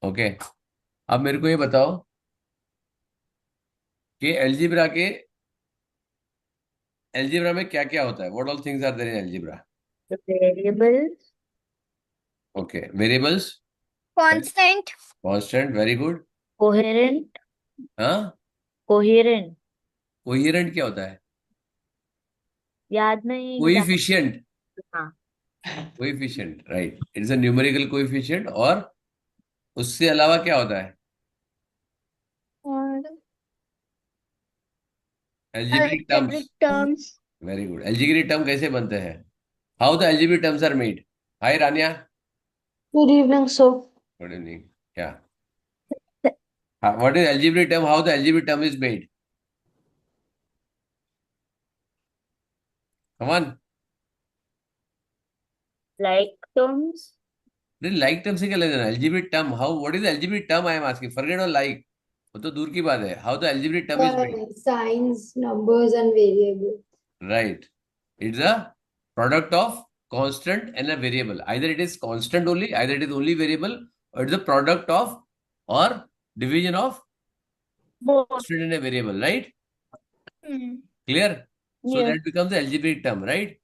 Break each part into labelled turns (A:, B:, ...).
A: Okay. अब मेरे को ये बताओ कि एल्जीब्रा में क्या क्या होता है? What all things are there in algebra?
B: Variables,
A: okay, variables,
B: constant,
A: constant, very good.
B: Coherent,
A: हाँ,
B: कोहेरेंट।
A: कोहेरेंट क्या होता है?
B: याद नहीं एग्जैक्ट।
A: कोइफिशिएंट,
B: हाँ।
A: Coefficient, right, it's a numerical coefficient. और उससे अलावा क्या होता है?
B: और
A: algebraic terms.
B: Algebraic terms.
A: Very good. Algebraic term कैसे बनते हैं? How the algebraic terms are made? Hi Rania,
B: good evening sir.
A: Good evening. क्या? What is algebraic term? How the algebraic term is made? Come on.
B: Like terms.
A: Like term से क्या लेना? Algebraic term, how, what is algebraic term? I am asking, forget on like, वो तो दूर की बात है। How the algebraic term is made?
B: Signs, numbers, and variables.
A: Right. It's a product of constant and a variable. Either it is constant only, either it is only variable, or it's a product of or division of
B: Both.
A: constant and a variable, right?
B: Hmm.
A: Clear? So
B: Yeah.
A: that becomes the algebraic term, right?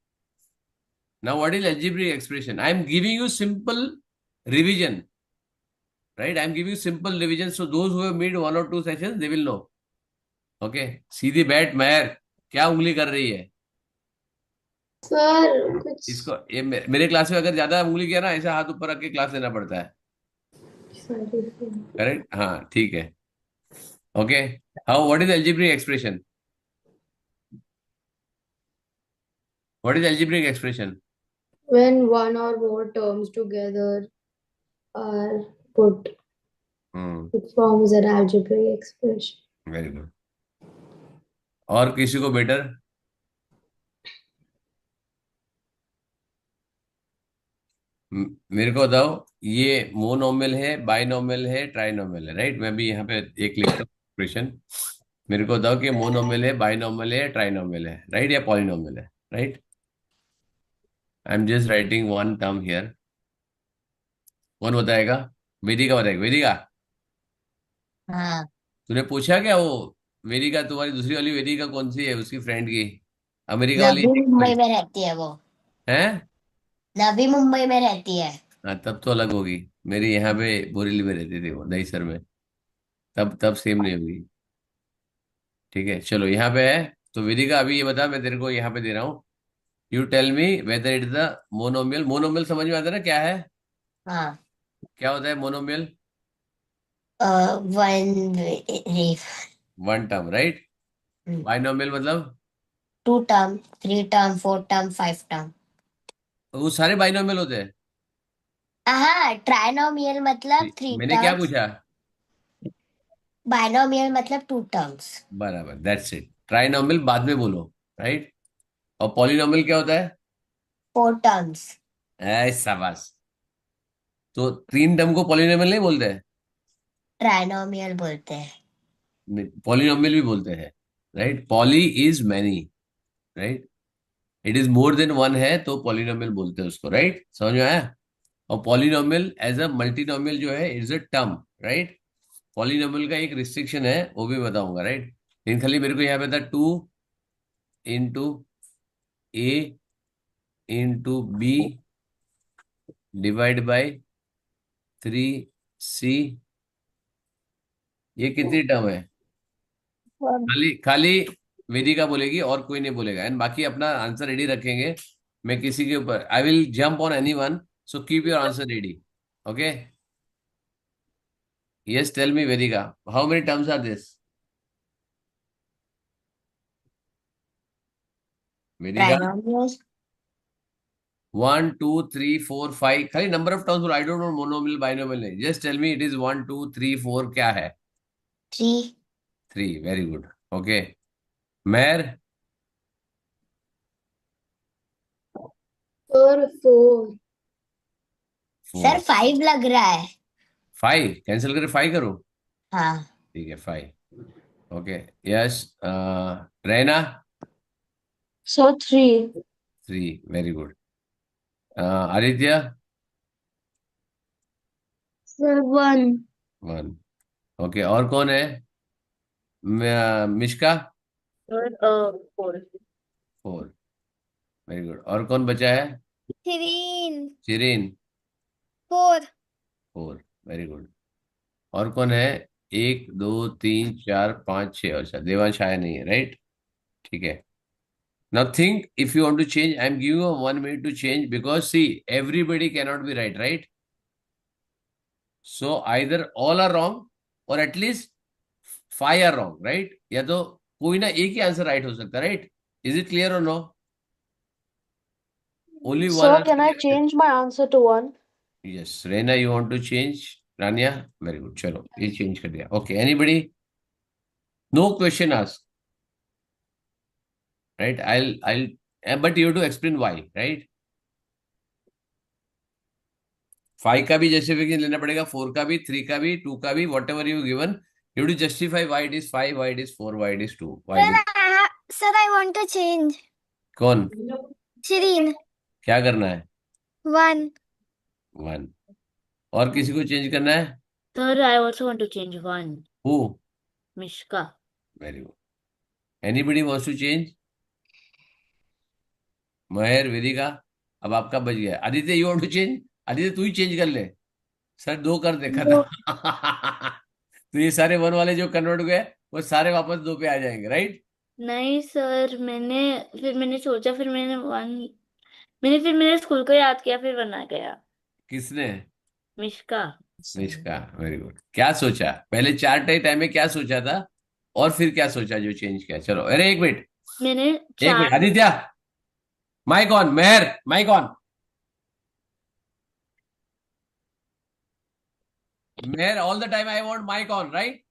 A: Now, what is algebraic expression? I am giving you simple revision, right? I am giving you simple revision. So those who have made one or two sessions, they will know. Okay. सीधी बैठ महर, क्या उंगली कर रही है?
B: Sir कुछ।
A: इसको ये मेरे क्लास में अगर ज्यादा उंगली किया ना, ऐसा हाथ ऊपर रख के क्लास लेना पड़ता है।
B: सॉरी।
A: करेक्ट, हाँ ठीक है। Okay. How, what is algebraic expression? What is algebraic expression?
B: When one or more terms together are put,
A: hmm,
B: it forms an algebraic expression.
A: Very good. और किसी को बेटर? मेरे को बताओ, ये मोनोमियल है, बाइनोमियल है, ट्राइनोमियल है, राइट? मैं भी यहाँ पे एक लिखता हूँ एक्सप्रेशन। मेरे को बताओ कि मोनोमियल है, बाइनोमियल है, ट्राइनोमियल है, राइट, या पॉलिनोमियल है, right? I am just writing one term here. कौन बताएगा? वेदिका बताएगा। वेदिका,
B: हाँ।
A: तूने पूछा क्या वो वेदिका, तुम्हारी दूसरी वाली वेदिका कौन सी है, उसकी फ्रेंड की, अमेरिका वाली
B: नवी
A: है
B: मुंबई
A: कोई?
B: में रहती है वो।
A: है?
B: नवी मुंबई में रहती है।
A: हाँ, तब तो अलग होगी। मेरी यहाँ पे बोरीली में रहती थी वो, दहीसर में। तब तब सेम नहीं होगी। ठीक है, चलो यहाँ पे है। तो वेदिका, अभी ये बता, मैं तेरे को यहाँ पे दे रहा हूँ। You tell me whether it is the monomial. Monomial समझ में आता है ना क्या है?
B: हाँ।
A: क्या होता है मोनोमियल?
B: वन रीफ।
A: One term, right? बाइनोमियल मतलब?
B: Two term, three term, four term, five term.
A: वो सारे बाइनोमियल होते हैं।
B: हाँ, ट्राइनोमियल मतलब थ्री
A: मैंने क्या
B: टर्म्स।
A: पूछा?
B: बाइनोमियल मतलब टू टर्म्स।
A: बराबर, दैट्स इट। ट्राइनोमियल बाद में बोलो, राइट? और पॉलिनोमियल क्या होता है?
B: Four terms.
A: ऐसा बस। तो तीन टर्म को पॉलिनोमियल नहीं बोलते हैं?
B: ट्राइनोमियल बोलते हैं।
A: पॉलिनोमियल भी बोलते हैं, right? Poly is many, right? It is more than one है तो पॉलिनोमियल बोलते हैं उसको, राइट? समझ में आया? और पॉलिनोमियल एज अ मल्टीनोमियल जो है is a term, right? Polynomial का एक रिस्ट्रिक्शन है, वो भी बताऊंगा, राइट? लेकिन खाली मेरे को यहाँ पे था, two into A into B divide by three C. ये कितनी टर्म है? खाली खाली वेदिका बोलेगी और कोई नहीं बोलेगा, एंड बाकी अपना आंसर रेडी रखेंगे। मैं किसी के ऊपर I will jump on anyone, so keep your answer ready. Okay. Yes, tell me Vedika, how many terms are this? Vedika,
B: trinomial.
A: One two three four five, खाली number of terms. I don't know monomial binomial नहीं, just tell me it is one two three four क्या है?
B: Three.
A: Three, very good. Okay. Meher?
B: और four. Sir
A: four.
B: Five लग रहा है।
A: Five cancel करके five करो?
B: हाँ।
A: ठीक है, five. Okay. Yes, Raina?
B: So three.
A: Three, very good. Aditya?
B: Sir one.
A: One. Okay, और कौन है? Mishka.
C: Sir four.
A: Four. Very good. और कौन बचा है?
B: थ्रीन।
A: Shirin.
B: Four.
A: Four. Very good. और कौन है? एक, दो, तीन, चार, पाँच, छह। अच्छा, देवांश आया नहीं है, राइट? ठीक है। Now think if you want to change, I am giving you 1 minute to change, because see everybody cannot be right, right? So either all are wrong, और एटलीस्ट 5 आर रॉन्ग, राइट? या तो कोई ना एक ही answer right हो सकता है, right? Is it clear और no? Only one
D: Sir, can I
A: answer.
D: change my answer to one?
A: Yes, Rena, you want to change? Rania, very good, चलो ये चेंज कर दिया। Okay, anybody? No question ask, right? I but you to explain why, right? 5 का भी justification लेना पड़ेगा, 4 का भी, 3 का भी, 2 का भी, whatever you given, you to justify why it is 5, why it is 4, why it is 2, why it is.
B: Sir I want to change.
A: कौन?
B: श्रीन।
A: क्या करना है?
B: वन।
A: वन। और किसी को चेंज करना है?
C: Sir I also want to change one.
A: Who?
C: Mishka.
A: Very good. Anybody wants to change? Meher, Vedika. अब आपका बच गया। Aditya, you want to change? Aditya, तू ही चेंज कर ले। सर दो कर दे, खत्म। तो ये सारे वन वाले जो कन्वर्ट हुए, वो सारे वापस दो पे आ जाएंगे, राइट?
C: नहीं सर, मैंने सोचा, फिर मैंने वन, फिर मैंने स्कूल को याद किया, फिर बना गया।
A: किसने?
C: मिश्का।
A: Nishka, very good. क्या सोचा पहले, चार टाइम में क्या सोचा था, और फिर क्या सोचा जो चेंज किया? चलो, अरे एक मिनट,
C: मैंने
A: एक मिनट,
C: चार।
A: Aditya, mike on. Meher, mike on. Meher, all the time I want mike on, right?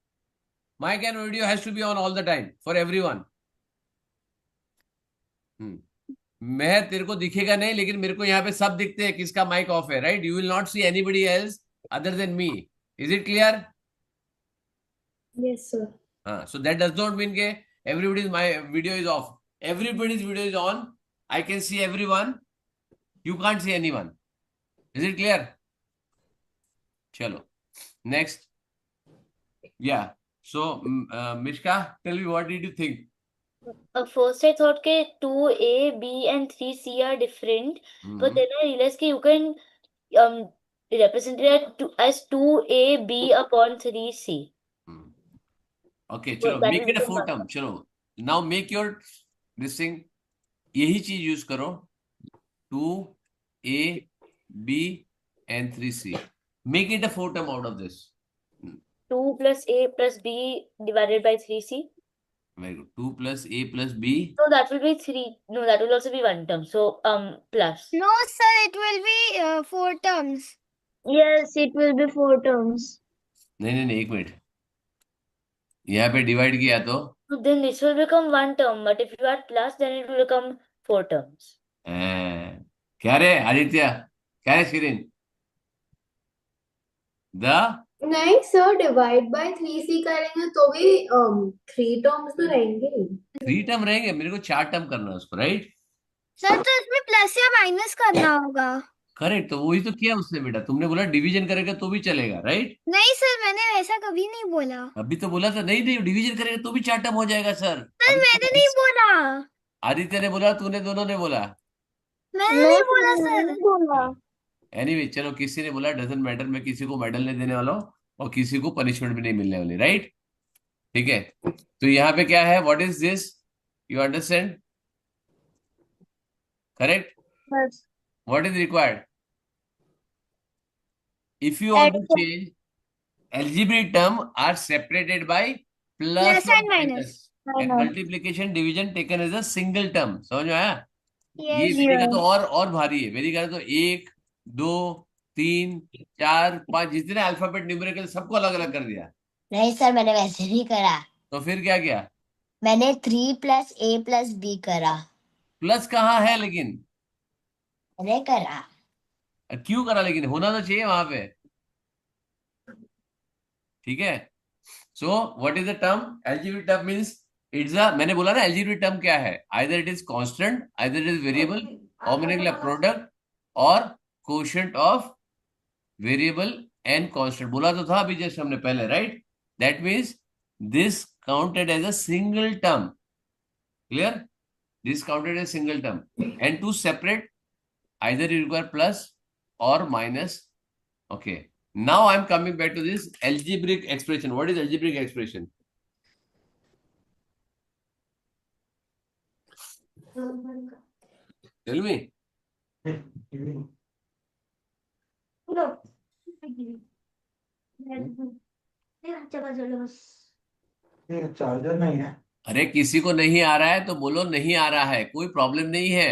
A: Mike and video has to be on all the time for everyone. Meher, तेरे को दिखेगा नहीं, लेकिन मेरे को यहाँ पे सब दिखते हैं किसका माइक ऑफ है, right? You will not see anybody else other than me. Is it clear?
B: Yes sir.
A: हाँ, so that does not mean के everybody's my video is off. Everybody's video is on. I can see everyone. You can't see anyone. Is it clear? चलो, next. Yeah. So, Mishka, tell me, what did you think?
C: First I thought के 2A, B and 3C are different, but then I realized कि you can represent it as 2AB upon 3C.
A: Okay,
C: So
A: चलो,
C: that
A: make
C: will
A: it a
C: become
A: 4
C: one.
A: term. चलो, now make your this thing. यही चीज use करो, 2A, B and 3C. Make it a 4 term out of this.
C: 2 plus A plus B divided by 3C.
A: Very good. 2 plus A plus B.
C: So that will be 3. No, that will also be one term. So plus.
B: No, sir, it will be four terms.
E: Yes, it will be four terms.
A: नहीं नहीं नहीं, एक minute, यहाँ पे divide किया तो
C: So then this will become one term, but if you add plus, then it will become 4 terms.
A: क्या रे आदित्य, क्या रे शिरीन? द
B: नहीं sir, divide by three C करेंगे तो भी थ्री टर्म्स तो रहेंगे।
A: 3 टर्म रहेंगे, मेरे को 4 टर्म करना है उसको, राइट?
B: सर तो इसमें प्लस या माइनस करना होगा।
A: करेक्ट, तो वही तो किया उसने बेटा। तुमने बोला डिवीजन करेगा तो भी चलेगा, राइट?
B: नहीं सर, मैंने वैसा कभी नहीं बोला।
A: अभी तो बोला था, नहीं नहीं, डिवीजन करेगा तो भी 4 टर्म हो जाएगा सर।
B: सर मैंने नहीं बोला।
A: आदित्य ने बोला, तूने, दोनों ने बोला।
B: मैंने नहीं बोला सर।
E: बोला।
A: एनीवे, चलो, किसी ने बोला, डजंट मैटर, मैं किसी को मेडल नहीं देने वाला हूँ और किसी को पनिशमेंट भी नहीं मिलने वाली, राइट? ठीक है, तो यहाँ पे क्या है, what is this? You understand? Correct?
E: Yes.
A: What is required? If you want to change, algebraic term are separated by plus
B: Plus
A: or
B: and minus.
A: minus, and multiplication division taken as a single term. समझ में आया? ये
B: Yes.
A: वेदिका तो और भारी है। वेदिका तो 1, 2, 3, 4, 5 जितने अल्फाबेट न्यूमेरिकल सबको अलग अलग कर दिया।
F: नहीं सर, मैंने वैसे नहीं करा।
A: तो फिर क्या किया?
F: मैंने 3 + A + B करा।
A: प्लस कहाँ है लेकिन?
F: मैंने करा।
A: क्यों करा? लेकिन होना तो चाहिए वहां पे। ठीक है, so what is the term? Algebraic term means it's a, मैंने बोला ना एल्जेब्रिक टर्म क्या है, either it is constant, either it is variable, और मैंने बोला प्रोडक्ट और quotient of variable n constant बोला तो था अभी जस्ट हमने पहले, right? That means this counted as a single term. Clear? This counted as single term. And to separate, either you require plus or minus. Okay. Now I'm coming back to this algebraic expression. What is algebraic expression? Tell me.
D: Charger नहीं है.
A: अरे किसी को नहीं आ रहा है तो बोलो नहीं आ रहा है, कोई प्रॉब्लम नहीं है.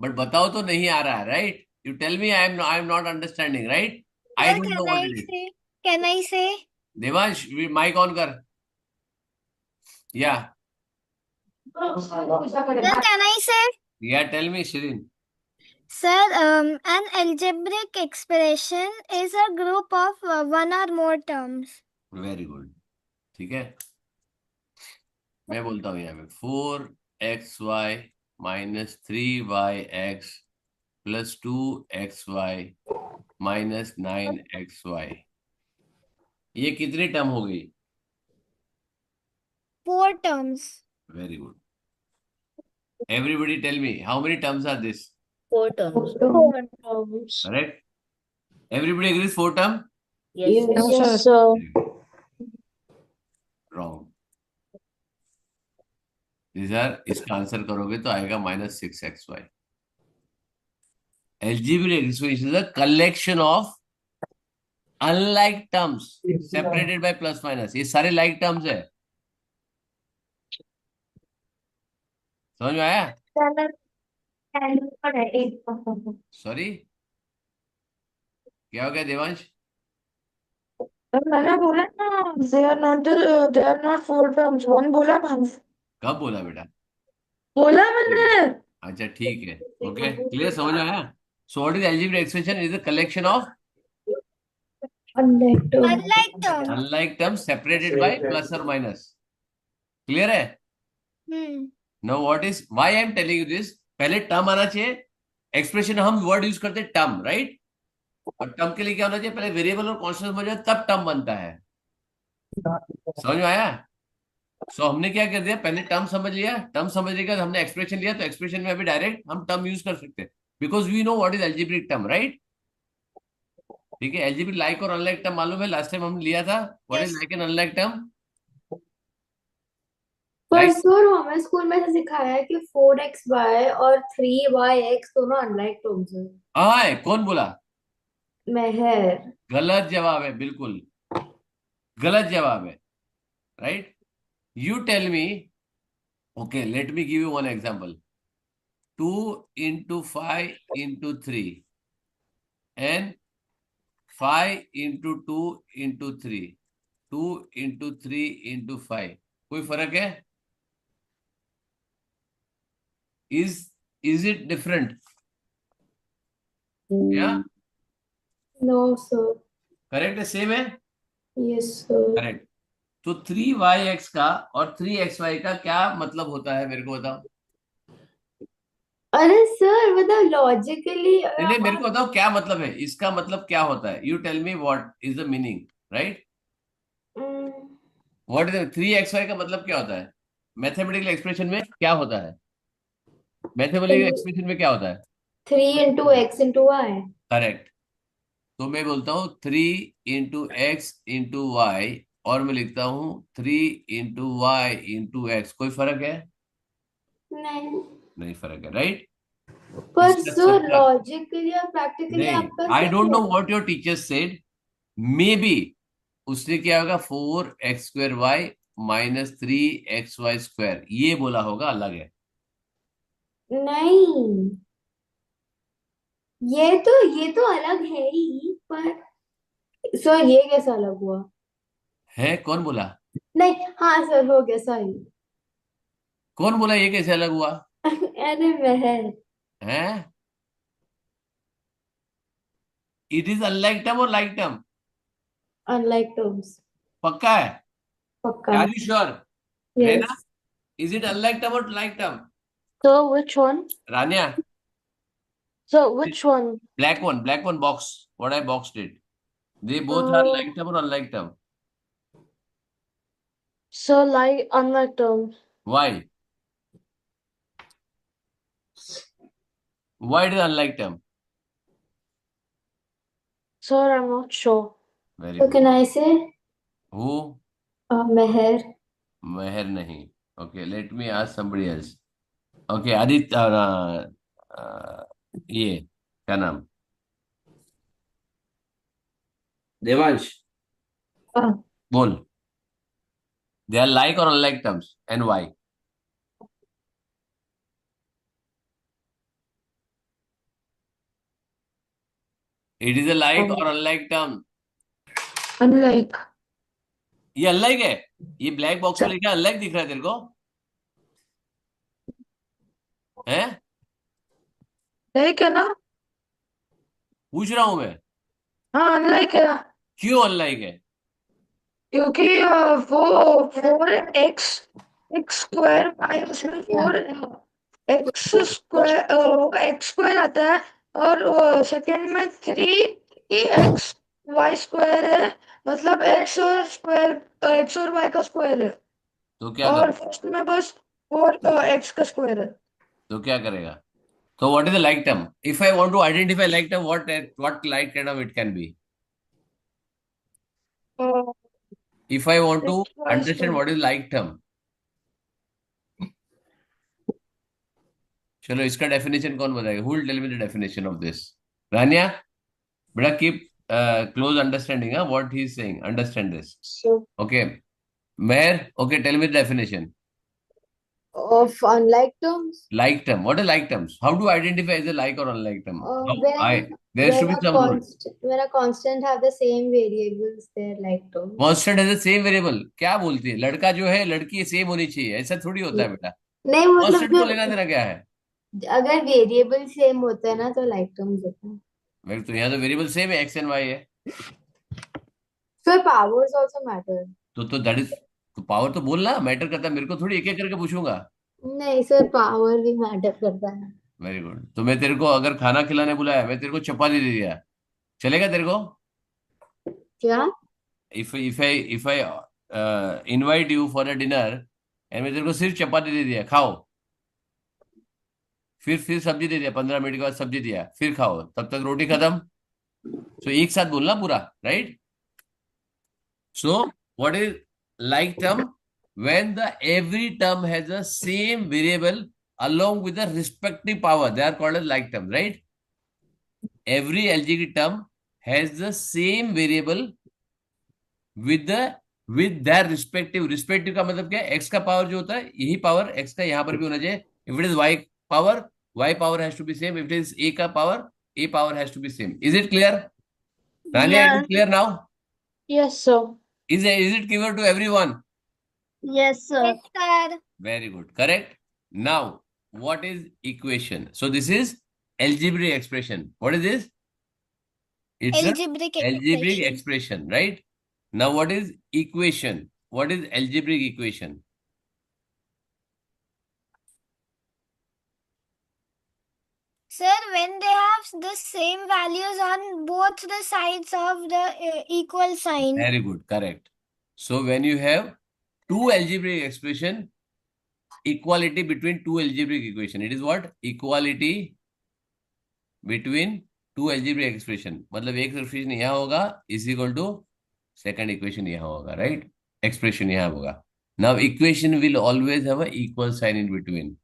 A: बट बताओ तो नहीं आ रहा है, right? You tell me I am not understanding, right? I
G: Sir,
A: don't know
G: can
A: what
G: I
A: it is.
G: say? Can I say?
A: Devansh mic on कर. या
G: Sir, can I say?
A: या tell me Shirin.
G: Sir, an algebraic expression is a group of one or more terms.
A: Very good. ठीक है, मैं बोलता हूं यहाँ पे 4xy minus 3yx plus 2xy minus 9xy. ये कितनी टर्म हो गई?
G: 4 terms.
A: Very good. Everybody tell me how many terms are this?
C: 4 terms.
E: 4 terms.
A: Correct? Everybody agrees 4 term?
C: Yes.
E: Yes, sir.
A: Wrong. इसका आंसर करोगे तो आएगा -6xy. algebraic expression is a collection of unlike terms separated by plus minus. ये सारे like terms है. समझ में आया? सॉरी, क्या हो गया देवांश?
E: मैंने बोला ना, they are not 4 terms. One बोला ना.
A: कब बोला बेटा?
E: बोला मैंने.
A: अच्छा ठीक है, ओके, क्लियर, समझ में आया? So what is algebraic expression? Is a collection of
B: Unlike terms.
G: Unlike terms.
A: unlike terms separated by plus or minus. Clear है? Now what is why I am telling you this? पहले term आना चाहिए. Expression हम word use करते हैं term, right? और term के लिए क्या होना चाहिए? पहले वेरिएबल और कांस्टेंट समझ जाए तब टर्म बनता है. समझ में आया? सो हमने क्या कर दिया, पहले टर्म समझ लिया, टर्म समझने के बाद हमने एक्सप्रेशन लिया, तो एक्सप्रेशन में अभी डायरेक्ट हम टर्म यूज कर सकते हैं because we know what is algebraic term, right? ठीक है, एल्जेब्रिक लाइक और अनलाइक टर्म मालूम है, लास्ट टाइम हमने लिया था. What is like and unlike term?
B: पर सर हमें स्कूल में से सिखाया है कि 4xy और 3yx दोनों अनलाइक टर्म्स हैं.
A: हाँ है, कौन बोला?
B: मेहर.
A: गलत जवाब है, बिल्कुल गलत जवाब है, right? You tell me. Okay, let me give you one example. 2 into 5 into 3 and 5 into 2 into 3, 2 into 3 into 5. कोई फर्क है? Is it different? Yeah,
B: No sir.
A: Correct है, सेम है.
B: Yes sir.
A: करेक्ट. तो 3yx का और 3xy का क्या मतलब होता है, मेरे को बताओ.
B: अरे सर मतलब लॉजिकली.
A: नहीं, मेरे को बताओ क्या मतलब है इसका, मतलब क्या होता है. You tell me what is the meaning, right? What is 3xy का मतलब क्या होता है? मैथमेटिकल एक्सप्रेशन में क्या होता है? मैथमेटिकल एक्सप्रेशन में क्या होता है?
B: 3 into x into y.
A: Correct. तो मैं बोलता हूँ 3 into x into y और मैं लिखता हूँ 3 into y into x. कोई फर्क है? नहीं फर्क है, राइट?
B: पर
A: इसका
B: सर
A: सबका-
B: लॉजिकली और प्रैक्टिकली
A: नहीं,
B: आपका
A: आई
B: सही
A: डोंट नो
B: है.
A: What your teacher said. May be उसने क्या होगा, 4x² माइनस 3xy², ये बोला होगा, अलग है.
B: नहीं, ये तो अलग है ही, पर सर ये कैसा अलग हुआ?
A: है? कौन बोला?
B: नहीं हाँ सर हो गया सॉरी.
A: कौन बोला ये कैसे अलग हुआ?
B: अरे महर.
A: है? इट इज अनलाइक टर्म और लाइक टर्म.
B: Unlike terms.
A: पक्का है?
B: पक्का.
A: Are you sure? है ना?
B: Yes.
A: Is it unlike term और like term?
E: So which one?
A: Rania,
E: So which one?
A: black one box. What I boxed it. They both are like term or unlike term?
E: So like unlike term.
A: Why? Why it is unlike term?
E: Sir, I'm not sure.
A: Very
B: So
A: good.
B: can I say
A: Who?
B: Meher?
A: Meher नहीं. Okay, let me ask somebody else. Okay, Aditya, ये क्या नाम? देवांश,
B: हाँ,
A: बोल. They are like or unlike terms, and why? It is a like or unlike term.
E: Unlike.
A: ये unlike है. ये black box में लिखा unlike दिख रहा है तेरे को? हैं?
E: Like है ना?
A: पूछ रहा हूं मैं.
E: हाँ unlike है.
A: क्यों unlike है?
E: क्योंकि वो 4x x स्क्वायर माइनस में 4 x स्क्वायर x स्क्वायर आता है और सेकंड में 3x y स्क्वायर है मतलब x और y का स्क्वायर है
A: तो क्या
E: और
A: कर?
E: फर्स्ट में बस 4x का स्क्वायर है.
A: तो क्या करेगा? So what is the like term? If I want to identify like term, what like term it can be?
E: Uh,
A: If I want to
E: x y
A: understand
E: square.
A: what is like term, चलो इसका definition कौन बताएगा? Who will tell me the definition of this? Rania, बेटा keep close understanding, huh? What he is saying. Understand this.
B: So
A: Okay. Meher, okay, tell me the definition.
B: of unlike terms,
A: Like term. What are like terms? How to identify is a like or unlike term? How
B: when
A: there should be some rule.
B: when a constant have the same variables, they're like terms.
A: Constant है the same variable. क्या बोलती है? लड़का जो है लड़की same होनी चाहिए. ऐसा थोड़ी होता है बेटा.
B: नहीं मतलब
A: Constant को लेना देना क्या है?
B: अगर वेरिएबल सेम होता है ना तो लाइक टर्म्स होता है.
A: मेरे तो यहाँ तो वेरिएबल सेम है, एक्स एंड वाई है.
B: So powers also matter.
A: तो दैट इज, तो पावर तो बोलना मैटर करता है. मेरे को थोड़ी एक एक करके पूछूंगा.
B: नहीं सर, पावर भी मैटर करता है.
A: Very good. तो मैं तेरे को अगर खाना खिलाने बुलाया, मैं तेरे को चपाती दे दिया, चलेगा तेरे को?
B: क्या?
A: If I invite you for a dinner and मैं तेरे को सिर्फ चपाती दे दिया, खाओ, फिर सब्जी दे दिया, 15 मिनट के बाद सब्जी दिया, फिर खाओ, तब तक रोटी खत्म. सो एक साथ बोलना पूरा, right? So what is like term? When the every term has the same variable along with the respective power, they are called as like term, right? Every algebraic term has the same variable with their respective का मतलब क्या है? x का power जो होता है, यही power x का यहाँ पर भी होना चाहिए. If it is y power has to be same. If it is a का power, a power has to be same. Is it clear? Rania, it is clear now?
E: Yes sir.
A: Is it clear to everyone?
E: Yes sir.
G: Yes, sir.
A: Very good. Correct. Now, what is equation? So this is algebraic expression. What is this? It's an
G: Algebraic
A: algebraic
G: expression.
A: expression, right? Now, what is equation? What is algebraic equation?
G: Sir, when they have the same values on both the sides of the equal sign.
A: Very good. Correct. So when you have two algebraic expression, equality between two algebraic equation, it is what? Equality between two algebraic expression. मतलब एक expression यहाँ होगा is equal to second equation यहाँ होगा, right? Expression यहाँ होगा. Now equation will always have an equal sign in between.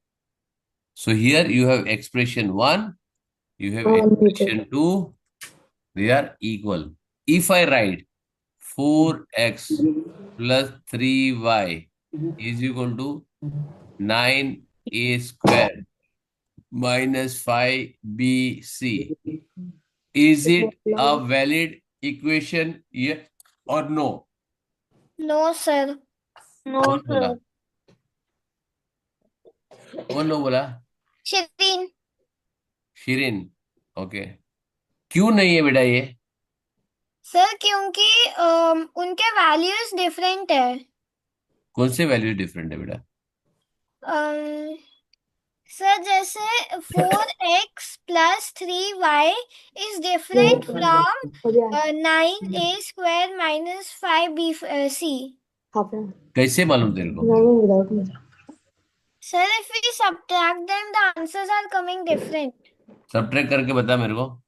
A: So here you have expression 1, you have expression 2, they are equal. If I write 4x plus 3y is equal to 9a square minus 5bc, is it a valid equation? Yes or no?
G: No, sir.
E: No
A: कौन बोला?
E: sir.
A: कौन no बोला?
G: Shireen.
A: Shirin. Okay. क्यों नहीं है बेटा ये?
G: Sir क्योंकि उनके वैल्यूज डिफरेंट है.
A: कौन से वैल्यू डिफरेंट है बेटा?
G: सर जैसे 4x plus 3y is different from 9a square minus 5b c.
A: कैसे मालूम तेरे को?
G: Sir, if we subtract them, the answers are coming different.
A: Subtract करके बता मेरे को.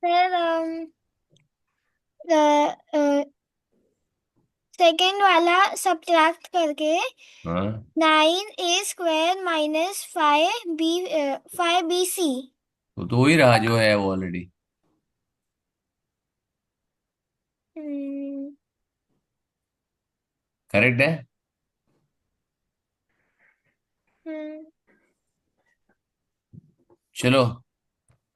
G: Sir, सेकेंड वाला सब्ट्रैक्ट करके
A: हाँ
G: 9a square minus 5bc.
A: तो हो ही रहा जो है वो ऑलरेडी. करेक्ट है. चलो,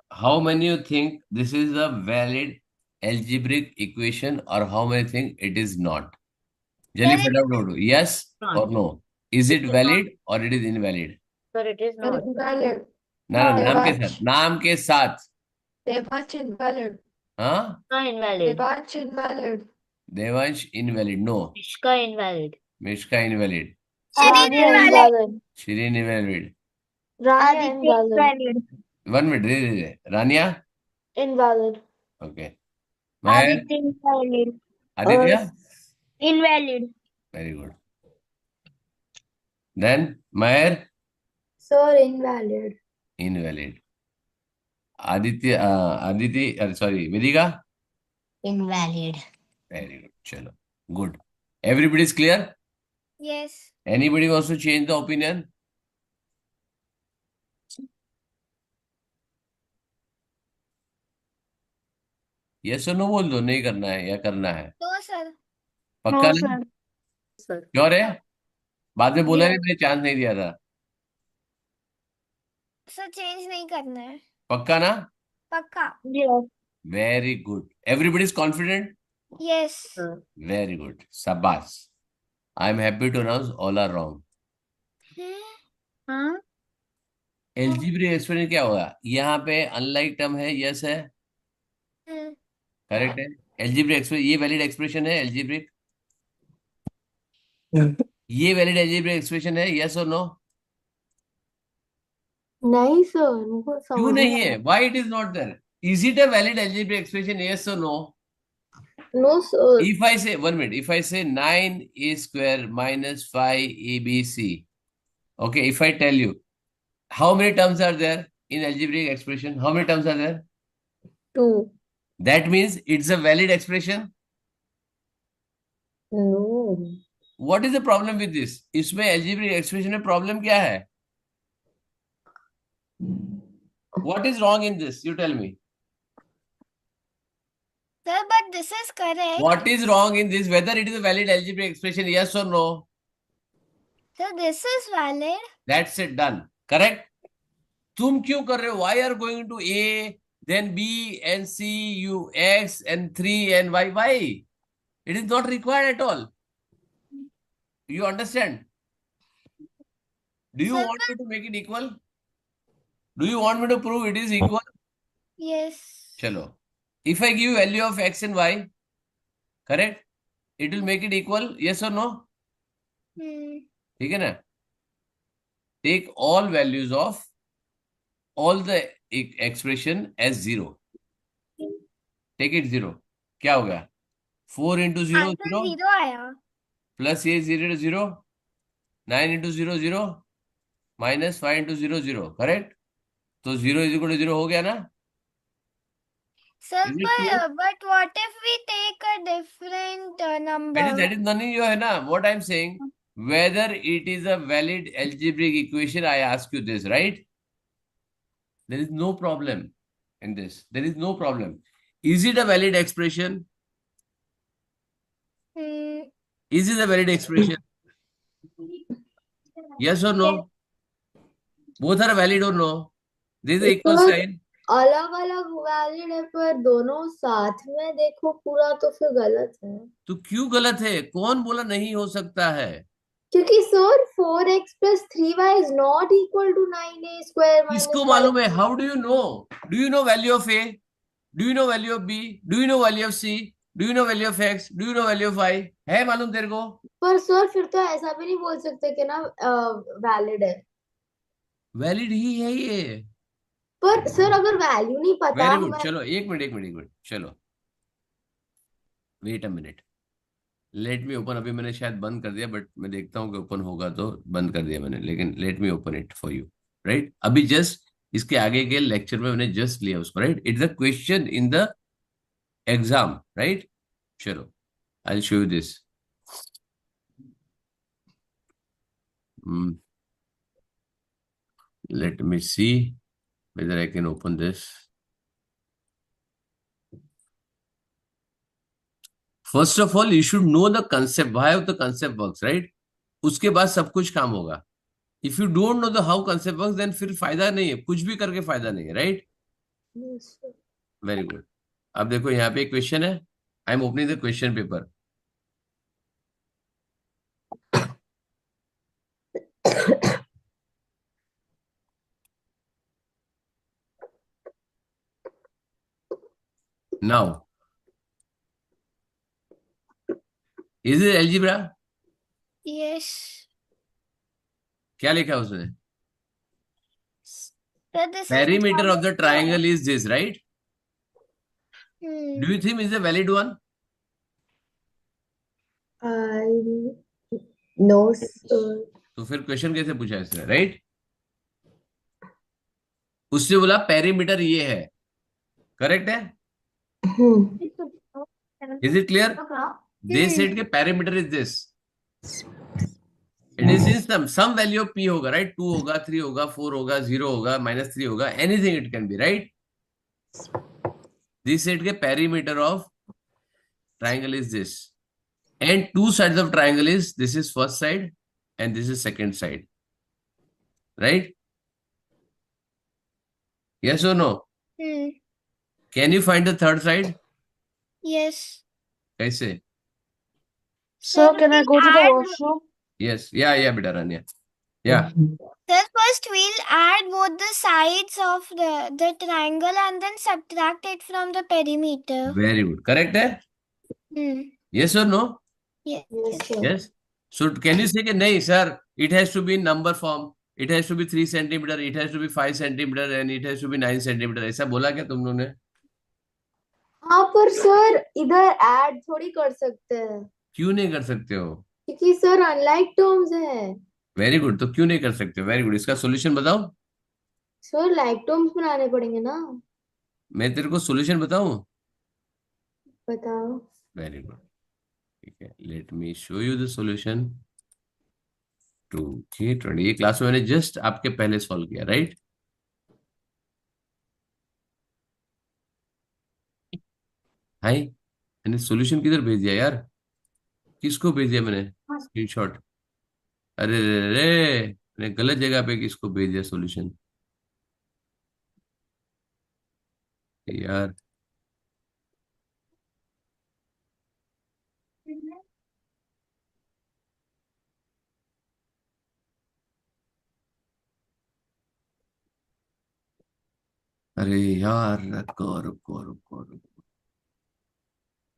A: how many you think this is a valid algebraic equation or how many think it is not? जल्दी
G: Sir,
A: फटाफट बोलो, yes or no. Is it valid or it is invalid?
C: Sir, it is not.
E: Invalid.
A: ना ना, नाम के
E: देवांश.
A: साथ, नाम के साथ.
E: Devansh invalid.
A: हाँ,
C: Invalid.
E: Devansh invalid.
A: Devansh invalid. No.
C: Mishka invalid.
A: Mishka invalid.
G: Shireen invalid.
A: Shirin invalid.
B: Rania invalid.
A: 1 minute, धीरे. रानिया.
B: Invalid.
A: Okay. महर.
B: Invalid.
A: Aditya.
B: Invalid.
A: Very good. Then महर.
B: Sir, invalid.
A: Invalid. Aditya, Aditi, sorry, वेदिका.
F: Invalid.
A: Very good. चलो, good. Everybody is clear?
G: Yes.
A: Anybody wants to change the opinion? Yes or no बोल दो, नहीं करना है या करना है.
G: No, sir.
A: पक्का ना?
C: Sir.
A: श्योर है? बाद में बोला
G: Yeah.
A: नहीं, मैंने चांस नहीं दिया था.
G: सर चेंज नहीं करना है.
A: पक्का ना?
G: पक्का.
B: Yes.
A: Very good. Everybody is confident?
G: Yes.
C: Sir.
A: Very good. Sabas. I am happy to announce all are wrong.
G: हाँ.
A: एल्जीब्रिक एक्सप्रेशन क्या होगा? यहाँ पे अनलाइक टर्म है, यस है, करेक्ट है. एल्जीब्रिक एक्सप्रेशन, ये वैलिड एक्सप्रेशन है एल्जीब्रिक. ये वैलिड एल्जीब्रिक एक्सप्रेशन है, यस और नो?
B: नहीं सर, उनको
A: क्यों
B: समझ
A: नहीं है? Why it is not there? Is it a valid algebraic expression, yes और नो?
B: No sir.
A: If I say, 1 minute, if I say 9a square minus 5abc, okay, if I tell you, how many terms are there in algebraic expression? How many terms are there?
B: 2.
A: That means it's a valid expression.
B: No.
A: What is the problem with this? इसमें algebraic expression में problem क्या है? What is wrong in this? You tell me.
G: Sir, but this is correct.
A: What is wrong in this? Whether it is a valid algebraic expression, yes or no?
G: Sir, this is valid.
A: That's it, done. Correct? तुम क्यों कर रहे हो? Why are going to A, then B and C, you X and 3 and Y? Why? It is not required at all. You understand? Do you
G: Sir,
A: want me to make it equal? Do you want me to prove it is equal?
G: Yes.
A: Chalo. If I give you value of X and Y, correct? It will make it equal, yes or no? ठीक है ना? Take all values of all the expression as 0. Take it 0. क्या होगा? 4 into 0,
G: Answer
A: 0.
G: 0 आया.
A: Plus ये 0 0. 9 into 0 0. Minus 5 into 0 0. Correct? तो 0 is equal to 0 हो गया ना?
G: Sir,
A: Is it clear?
G: but what if we take a different number?
A: That is none in your है ना? What I'm saying, whether it is a valid algebraic equation, I ask you this, right? There is no problem in this. There is no problem. Is it a valid expression? Is it a valid expression? Yes or no? Both are valid or no? This is the equal
B: Sir,
A: sign.
B: अलग अलग valid है पर दोनों साथ में देखो पूरा तो फिर गलत है.
A: तो क्यों गलत है? कौन बोला नहीं हो सकता है?
B: क्योंकि sir 4x plus 3y is not equal to 9a square minus
A: किसको
B: 5.
A: मालूम है? How do you know? Do you know value of A? Do you know value of B? Do you know value of C? Do you know value of X? Do you know value of Y? है मालूम तेरे को?
B: पर sir फिर तो ऐसा भी नहीं बोल सकते कि ना वैलिड है.
A: वैलिड ही है ये।
B: पर सर अगर वैल्यू नहीं पता
A: वेरी गुड,
B: हमें।
A: चलो एक मिनट एक मिनट एक मिनट, चलो wait a minute, let me open. अभी मैंने शायद बंद कर दिया, बट मैं देखता हूँ कि ओपन होगा, तो बंद कर दिया मैंने, लेकिन let me open it for you. Right, अभी जस्ट इसके आगे के लेक्चर में मैंने जस्ट लिया उसको। Right, it's a question in the exam. Right, चलो I will show you this. Let me see whether I can open this. First of all, you should know the concept, why the concept works, right? उसके बाद सब कुछ काम होगा। If you don't know the how concept works, then फिर फायदा नहीं है, कुछ भी करके फायदा नहीं है, right?
B: Yes, sir.
A: Very good. अब देखो यहाँ पे एक क्वेश्चन है, I am opening the question paper. Now, is it algebra?
G: Yes.
A: क्या लिखा है उसने?
G: So this is
A: Perimeter of the
G: algebra.
A: triangle is this, right?
G: Hmm.
A: Do you think is a valid one?
B: No, sir.
A: तो फिर question कैसे पूछा इसने, right? उसने बोला पेरीमीटर ये है, करेक्ट है? Is it clear? They said के perimeter is this. It is in some value of p होगा, right? 2 होगा, 3 होगा, 4 होगा, 0 होगा, -3 होगा, anything it can be, right? This said के perimeter of triangle is this, and two sides of triangle is this is first side and this is second side, right? Yes or no?
G: Hmm.
A: Can you find the third side?
G: Yes.
A: कैसे?
E: Sir, can I go to the
G: add-
E: washroom?
A: Yes, yeah, बेटा Rania, yeah.
G: Sir, first we'll add both the sides of the triangle and then subtract it from the perimeter.
A: Very good, correct है?
G: Hmm.
A: Yes or no?
G: Yes.
B: Yes, sir.
A: Yes. So can you say कि नहीं sir, it has to be in number form, it has to be 3 centimeter, it has to be 5 centimeter and it has to be 9 centimeter, ऐसा बोला क्या तुम लोगों ने?
B: हाँ पर सर इधर ऐड थोड़ी कर सकते हैं
A: क्यों नहीं कर सकते हो?
B: क्योंकि सर अनलाइक टर्म्स है।
A: वेरी गुड, तो क्यों नहीं कर सकते? वेरी गुड, इसका सॉल्यूशन बताओ।
B: सर लाइक टर्म्स बनाने पड़ेंगे ना।
A: मैं तेरे को सॉल्यूशन बताऊं?
B: बताओ।
A: वेरी गुड, ठीक है, let me show you the solution to K20। ये क्लास में मैंने जस्ट आपके पहले सॉल्व किया, राइट? हाय, मैंने सॉल्यूशन किधर भेज दिया यार? किसको भेज दिया मैंने स्क्रीनशॉट? अरे रे रे, मैंने गलत जगह पे किसको भेज दिया सॉल्यूशन यार। अरे यार, रुको रुको रुको रुको,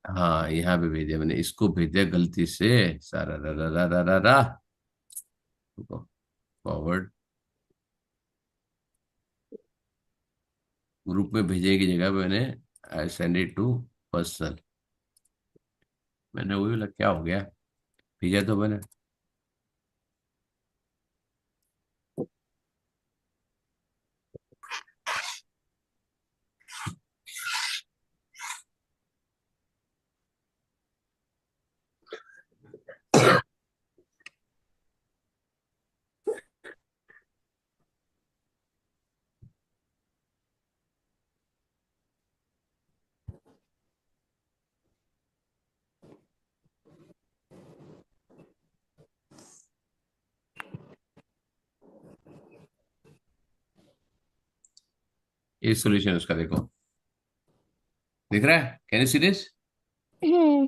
A: हाँ यहाँ पे भेज दिया मैंने, इसको भेज दिया गलती से। सारा रा रा रा रा रा रा, रुको, फॉरवर्ड, ग्रुप में भेजे की जगह पे मैंने I send it to personal. मैंने वही बोला क्या हो गया, भेजा तो मैंने। ये सॉल्यूशन उसका देखो, दिख रहा है? Can you see this?
G: Hmm.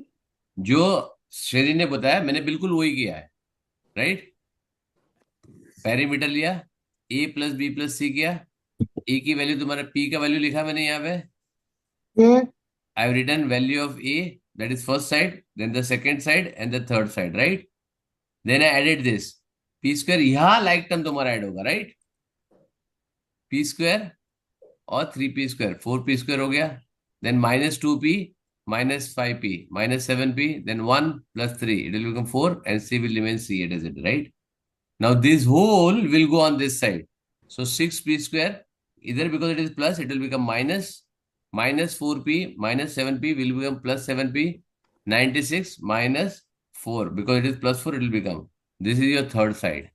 A: जो शेरी ने बताया मैंने बिल्कुल वही किया है, राइट? पेरीमीटर लिया, a प्लस बी प्लस सी किया, a की वैल्यू, तुम्हारा p का वैल्यू लिखा मैंने यहाँ पे। I have written value of a, that is first side, then the second side and the third side, right? Then I added this p square, यहाँ like term तुम्हारा add होगा, right? P square और 3p² 4p square हो गया, then -2p -5p -7p, then 1 + 3, it will become 4 and c will remain c as it, right? Now this whole will go on this side. So 6p², either because it is plus, it will become -4p -7p will become +7p, 96 -4, because it is +4 it will become. This is your third side.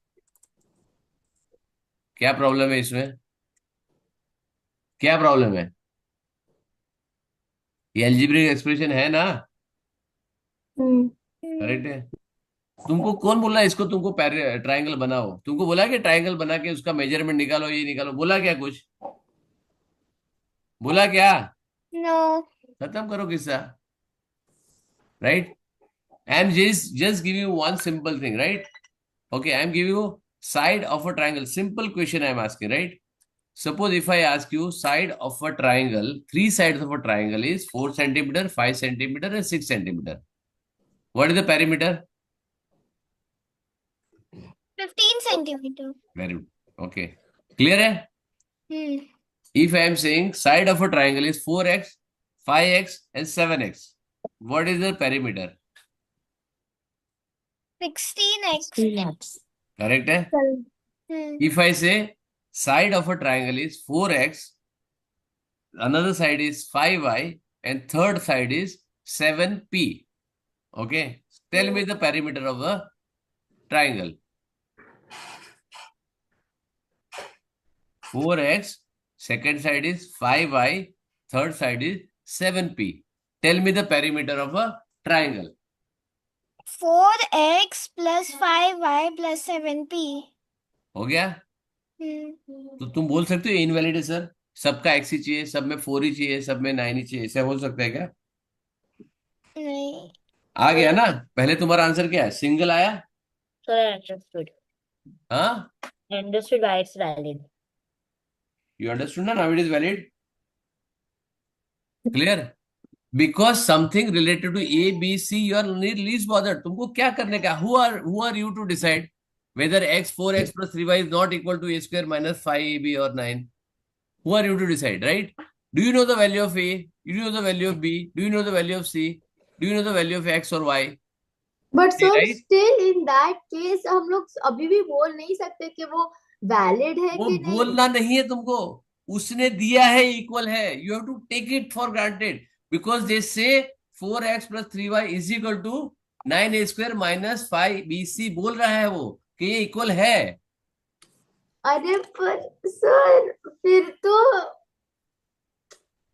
A: क्या problem है इसमें? क्या problem है? ये algebraic expression है ना? Correct है। तुमको कौन बोला इसको, तुमको ट्रायंगल बनाओ? तुमको बोला कि ट्रायंगल बना के उसका मेजरमेंट निकालो, ये निकालो, बोला क्या कुछ? बोला क्या?
G: No.
A: खत्म करो किस्सा, right? I am just giving you one simple thing, right? Okay, I am giving you side of a triangle. Simple question I am asking, right? Suppose if I ask you side of a triangle, three sides of a triangle is 4 centimeter, 5 centimeter, and 6 centimeter. What is the perimeter?
G: 15 centimeter.
A: Very good. Okay. Clear है? If I am saying side of a triangle is 4x, 5x, and 7x, what is the perimeter?
G: 16x.
A: Correct है? If I say side of a triangle is 4x, another side is 5y, and third side is 7p. Okay? Tell me the perimeter of a triangle. 4x, second side is 5y, third side is 7p. Tell me the perimeter of a triangle.
G: 4x plus 5y plus 7p.
A: हो गया? तो तुम बोल सकते हो invalid है sir, सबका x ही चाहिए, सब में 4 ही चाहिए, सब में 9 ही चाहिए, ऐसा हो सकता है क्या?
G: नहीं.
A: आ गया ना? पहले तुम्हारा आंसर क्या है? सिंगल आया?
C: So I understood.
A: हाँ,
C: Understood why it's valid.
A: you understood ना? Now it is valid. Clear? Because something related to A, B, C, you are least bothered. तुमको क्या करने का? Who are you to decide whether x 4x plus 3y is not equal to a square minus 5ab or 9? Who are you to decide, right? Do you know the value of A? Do you know the value of B? Do you know the value of C? Do you know the value of x or y?
B: But sir
A: Right?
B: Still in that case हम लोग अभी भी बोल नहीं सकते कि वो valid है
A: वो
B: कि नहीं.
A: बोलना नहीं है तुमको, उसने दिया है इक्वल है, you have to take it for granted, because they say 4x plus 3y is equal to 9a² minus 5bc, बोल रहा है वो कि ये इक्वल है।
B: अरे पर सर फिर तो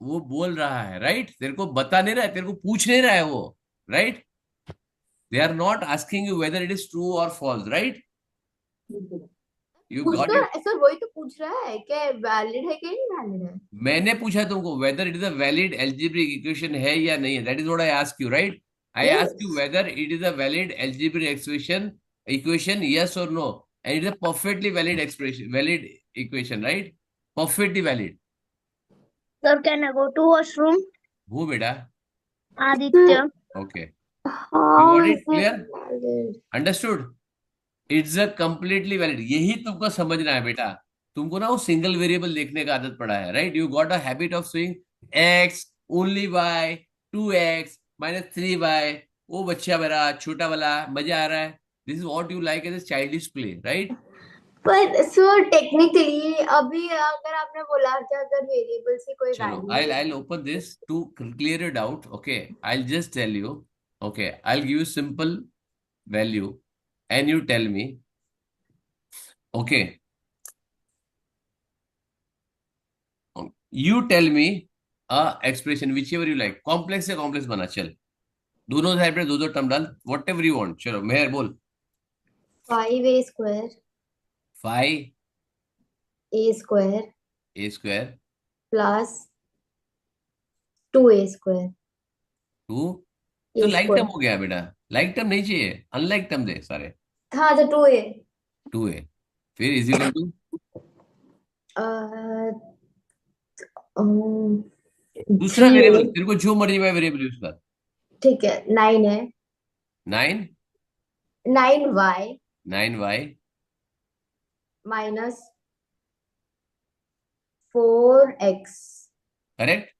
A: वो बोल रहा है, राइट? तेरे को बता नहीं रहा है, तेरे को पूछ नहीं रहा है वो, right? They are not asking you whether it is true और फॉल्स, राइट? यू गॉट
B: पूछना
A: इट?
B: सर, वही तो पूछ रहा है कि वैलिड है कि नहीं वैलिड है.
A: मैंने पूछा तुमको weather it is a valid algebraic equation है या नहीं है, that is what I ask you, right? I ask you whether it is a valid algebraic equation, yes or no, and it is a perfectly valid expression, valid equation, right? Perfectly valid.
G: Sir, can I go to washroom?
A: Who beta?
G: Aditya.
A: Okay, you
B: How
A: got
B: is
A: it? Clear?
B: it valid?
A: Understood? It's a completely valid. यही तुमको समझना है बेटा, तुमको ना वो single variable देखने का आदत पड़ा है, right? You got a habit of saying x only y 2x minus 3y. वो बच्चा मेरा छोटा वाला मजा आ रहा है, this is what you like as a childish play, right?
B: पर सर टेक्निकली अभी अगर आपने बोला कि अगर वेरिएबल से कोई
A: चलो,
B: value
A: I'll open this to clear your doubt. Okay, I'll just tell you. Okay, I'll give you simple value and you tell me. Okay, you tell me a expression whichever you like. Complex से complex बना, चल दोनों side पे दो दो term डाल, what ever you want. चलो मेहर बोल।
B: 5a²
A: 5
B: a²
A: a²
B: plus 2a²
A: 2 तो लाइक टर्म हो गया बेटा, लाइक टर्म नहीं चाहिए, अनलाइक टर्म दे सारे।
B: हाँ तो 2a
A: 2a फिर इज इक्वल टू दूसरा
B: 3a
A: वेरिएबल, तेरे को जो मर्जी में वेरिएबल यूज कर।
B: ठीक है 9 है
A: 9
B: 9y
A: 9y
B: minus 4x.
A: Correct?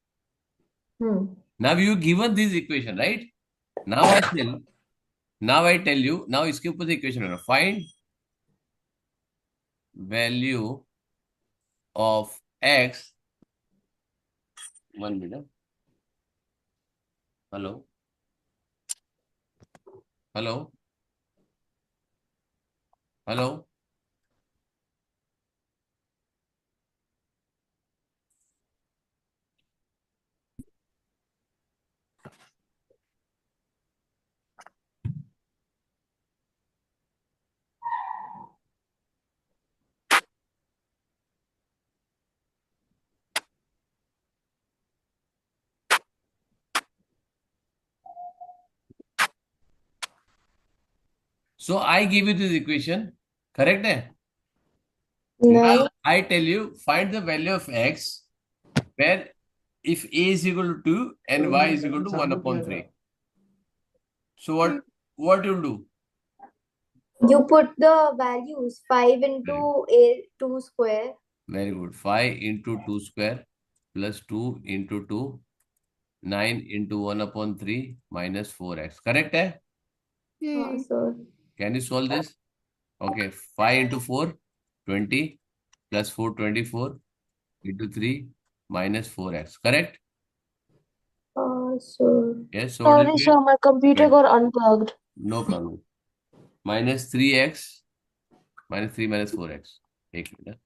A: Now you given this equation, right? Now I tell you, now इसके ऊपर से इक्वेशन है, find value of x. 1 minute. Hello. So I give you this equation, correct है? Now I tell you find the value of x where if a is equal to 2 and y is equal to 1 upon 3. So what you'll do?
B: You put the values 5 into a 2 square.
A: Very good. 5 into 2 square plus 2 into 2, 9 into 1 upon 3 minus 4x. Correct है?
B: Sir.
A: Can you solve this? Okay. 5 into 4, 20 plus 4, 24 into 3 minus 4x. Correct?
B: Sir.
A: Yes. So what
E: Sorry,
A: is it?
E: sir, my computer got unplugged.
A: No problem. Minus 3x minus 3 minus 4x. एक minute.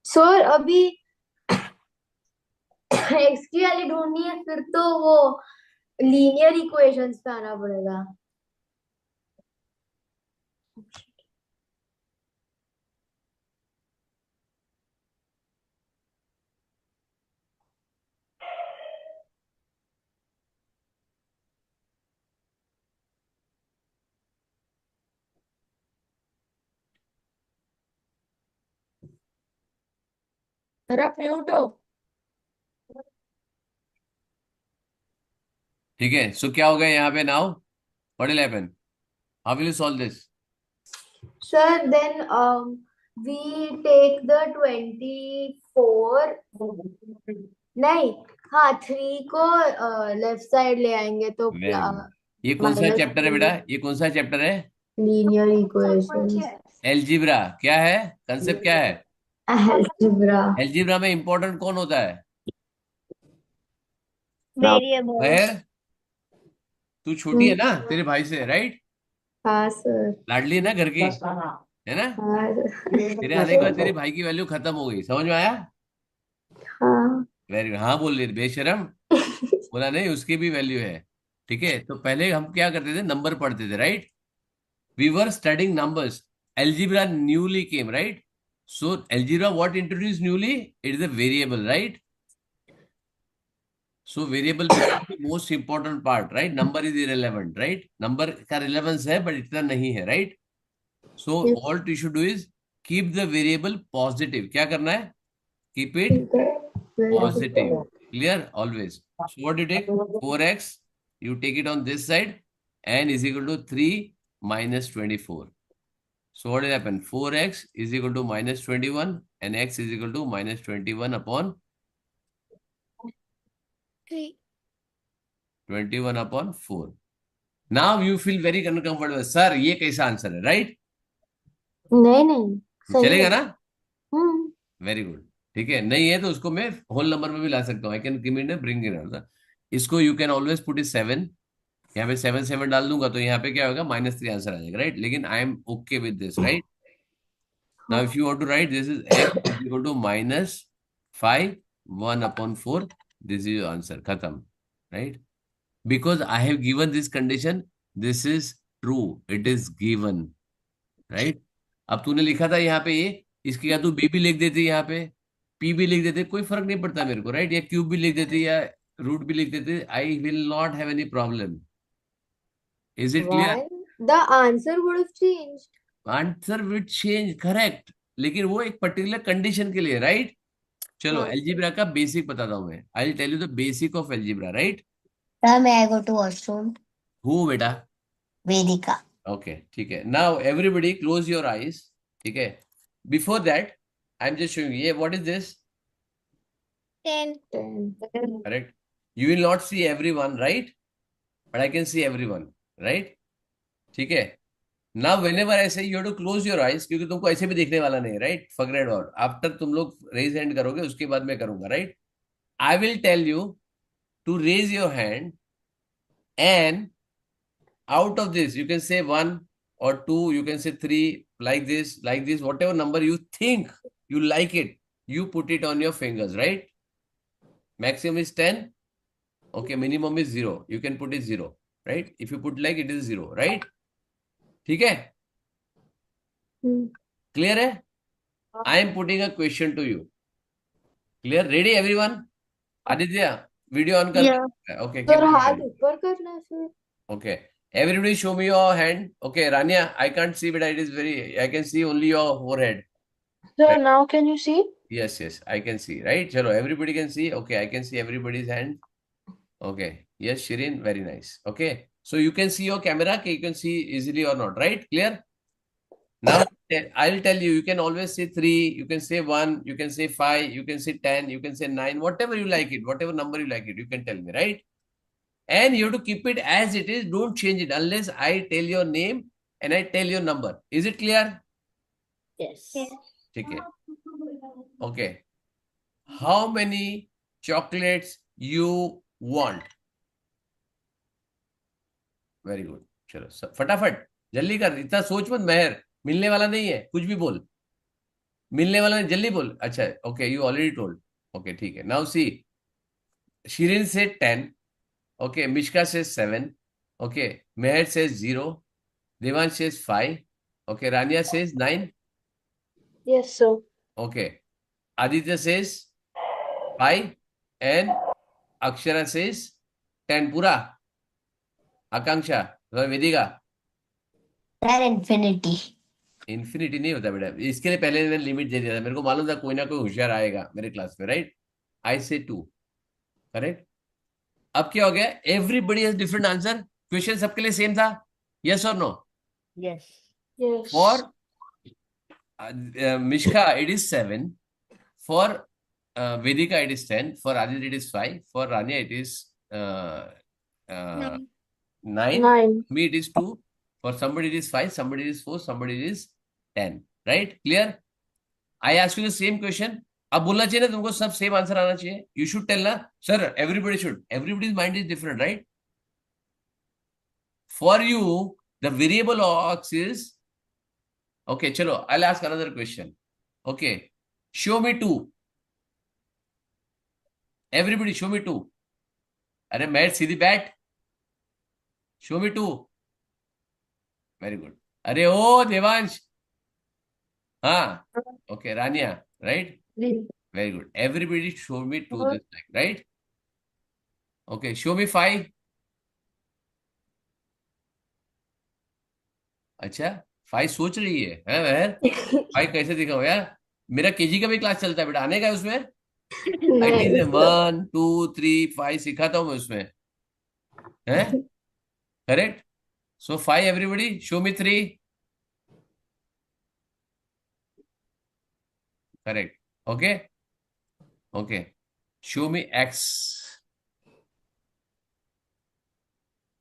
B: Sir अभी x की value ढूंढनी है, फिर तो वो linear equations पे आना पड़ेगा.
E: रख म्यूट हो.
A: ठीक है. सो क्या हो गया यहाँ पे now? What will happen? How will you solve this?
B: Sir, then we take the 24. नहीं, हाँ 3 को लेफ्ट साइड ले आएंगे तो
A: Very good. ये कौन सा
B: minus
A: चैप्टर है बेटा? ये कौन सा चैप्टर है?
B: Linear equations.
A: एलजीब्रा. क्या है कंसेप्ट? क्या है
B: अलजेब्रा?
A: एलजीब्रा में इंपॉर्टेंट कौन होता है?
G: Variables.
A: खैर, तू छोटी है ना तेरे भाई से, राइट?
B: हाँ सर.
A: लाडली है ना घर की, है ना?
B: हाँ
A: तेरे आने के बाद तेरे भाई की वैल्यू खत्म हो गई. समझ में आया?
B: हाँ.
A: Very good. हाँ बोल रही बेशरम. बोला नहीं, उसकी भी वैल्यू है. ठीक है. तो पहले हम क्या करते थे? नंबर पढ़ते थे, right? We were studying numbers. Algebra newly came, right? So algebra what introduced newly? It is a variable, right? So variable becomes the most important part, right? Number is irrelevant, right? Number का relevance है but इतना नहीं है, right? So all you should do is keep the variable positive. क्या करना है? Keep it positive. Clear? Always. So what do you take? 4x. You take it on this side and is equal to 3 minus 24. So what will happen? 4x is equal to minus 21 and x is equal to minus 21 upon 21 upon 4. Now you feel very uncomfortable. Sir, ये कैसा answer है, right?
B: नहीं
A: चलेगा ना? Very good. ठीक है. नहीं है तो उसको मैं होल नंबर में भी ला सकता हूँ. I can give it bring it. इसको you can always put it 7. यहाँ पे 7 डाल दूंगा तो यहाँ पे क्या होगा? -3 आंसर आ जाएगा, राइट? लेकिन I am okay with this, right? Now if you want to write this is x is equal to -5 1 upon 4. This is answer. खत्म, right? Because I have given this condition. This is true. It is given, right? अब तूने लिखा था यहाँ पे ये, इसकी या तू b भी लिख देती यहाँ पे, p भी लिख देते, कोई फर्क नहीं पड़ता मेरे को, राइट? या क्यूब भी लिख देती या रूट भी लिख देते. I will not have any problem. Is it clear?
B: Why? The answer would have changed.
A: Answer will change, correct. लेकिन वो एक पर्टिकुलर कंडीशन के लिए, राइट? चलो
B: हाँ.
A: एल्जीब्रा का बेसिक बताता हूँ मैं. I will tell you the basic of algebra, right?
F: Sir, may I go to washroom?
A: Who बेटा?
F: Vedika.
A: Okay, ठीक है. Now everybody close your eyes. ठीक है. Before that, I'm just showing you. Yeah, what is this?
G: 10.
B: 10.
A: Correct. You will not see everyone, right? But I can see everyone, right? ठीक है. Now whenever I say you have to close your eyes, क्योंकि तुमको ऐसे भी देखने वाला नहीं, right? Forget about. After तुम लोग raise hand करोगे, उसके बाद मैं करूंगा, right? I will tell you to raise your hand, and out of this you can say 1 or 2, you can say 3, like this, whatever number you think you like it, you put it on your fingers, right? Maximum is 10. Okay, minimum is 0. You can put it 0, right? If you put like, it is 0, right? ठीक है? Clear है? I am putting a question to you. Clear? Ready everyone? Aditya, video on कर.
C: Yeah.
A: Okay,
B: sir
A: keep your
B: हाथ
A: hand.
B: ऊपर करना है फिर.
A: Okay. Everybody show me your hand. Okay, Rania, I can't see, but it is I can see only your forehead.
E: Sir,
A: Right.
E: now can you see?
A: Yes, I can see, right? Chalo, everybody can see. Okay, I can see everybody's hand. Okay. Yes, Shirin, very nice. Okay. So you can see your camera, you can see easily or not, right? Clear? Now, I'll tell you, you can always say 3, you can say 1, you can say 5, you can say 10, you can say 9, whatever you like it, whatever number you like it, you can tell me, right? And you have to keep it as it is. Don't change it unless I tell your name and I tell your number. Is it clear?
C: Yes.
A: Okay. Okay. How many chocolates you want? Very good. चलो फटाफट जल्दी कर. इतना सोच मत मेहर. मिलने वाला नहीं है. कुछ भी बोल. मिलने वाला नहीं. जल्दी बोल. अच्छा. Okay. You already told. Okay. ठीक है. Now see. Shirin said 10. Okay. Mishka says 7. Okay. Meher says 0. Devansh says 5. Okay. Rania says 9.
E: Yes, sir.
A: Okay. Aditya says 5. And Akshara says 10. Pura. Akanksha. Vedika.
F: Sir, infinity.
A: Infinity नहीं होता बेटा. इसके लिए पहले मैंने limit दे दिया था. मेरे को मालूम था कोई ना कोई होशियार आएगा मेरे क्लास में, राइट? आई से 2. करेक्ट. अब क्या हो गया? Everybody has different answer. Question सबके लिए सेम था. यस और no?
C: Yes.
E: Yes.
A: For Mishka it is 7. For Vedika it is 10. For Aditya it is 5. For Rania it is 9.
E: 9.
A: Me it is 2. For somebody it is 5. Somebody it is 4. Somebody it is 10. Right? Clear? I ask you the same question. अब बोलना चाहिए ना तुमको. सब same answer आना चाहिए. You should tell ना. Sir, everybody should. Everybody's mind is different, right? For you, the variable ox is. Okay, chalo. I'll ask another question. Okay. Show me 2. Everybody show me 2. अरे मैं सीधी bat. Show me 2. Very good. अरे ओ देवांश. हाँ. Okay, Rania, right?
E: 3.
A: Very good. Everybody show me 2 this time, right? Okay, show me 5. अच्छा, 5 सोच रही है वह. 5 कैसे दिखाऊं यार? मेरा केजी का भी क्लास चलता है बेटा. आने का है उसमें?
B: नहीं.
A: 1 2 3 5 सिखाता हूं मैं उसमें. है? Correct. So 5 everybody. Show me 3. Correct. Okay. Okay. Show me X.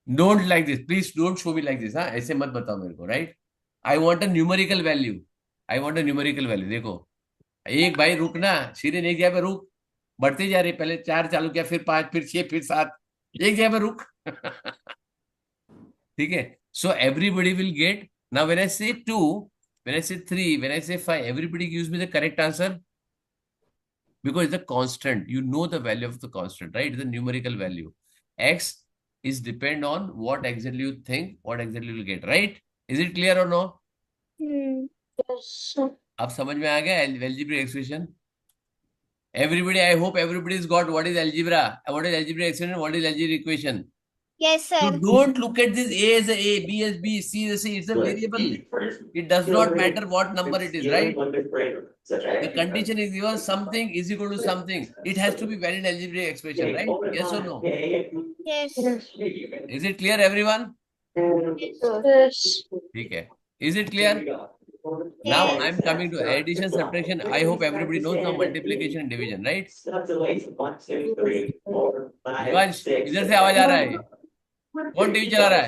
A: Don't like this. Please don't show me like this. हाँ, ऐसे मत बताओ मेरे को. Right? I want a numerical value. I want a numerical value. देखो. एक भाई रुकना. शिरीन एक जगह पे रुक. बढ़ते जा रहे. पहले 4 चालू किया, फिर 5, फिर 6, फिर 7. एक जगह पे रुक. ठीक है. So everybody will get. Now when I say 2, when I say 3, when I say 5, everybody gives me the correct answer. Because it's a constant. You know the value of the constant, right? It's a numerical value. X is depend on what exactly you think, what exactly you will get, right? Is it clear or no?
E: Yes, sir.
A: अब समझ में आ गया algebraic expression? Everybody, I hope everybody's got what is algebra, what is algebraic expression, what is algebraic equation.
G: Yes,
A: You
G: sir.
A: don't look at this A as a A, B as B, C as C. It's a variable. It does not matter what number it is, right? The condition is given something is equal to something. It has to be valid algebraic expression, right? Yes or no?
G: Yes.
A: Is it clear, everyone?
E: Yes.
A: ठीक है. Is it clear? Now
G: Yes.
A: I'm coming to addition, subtraction. I hope everybody knows now multiplication and division, right? Divansh, इधर से आवाज आ रहा है. कौन TV चला रहा है?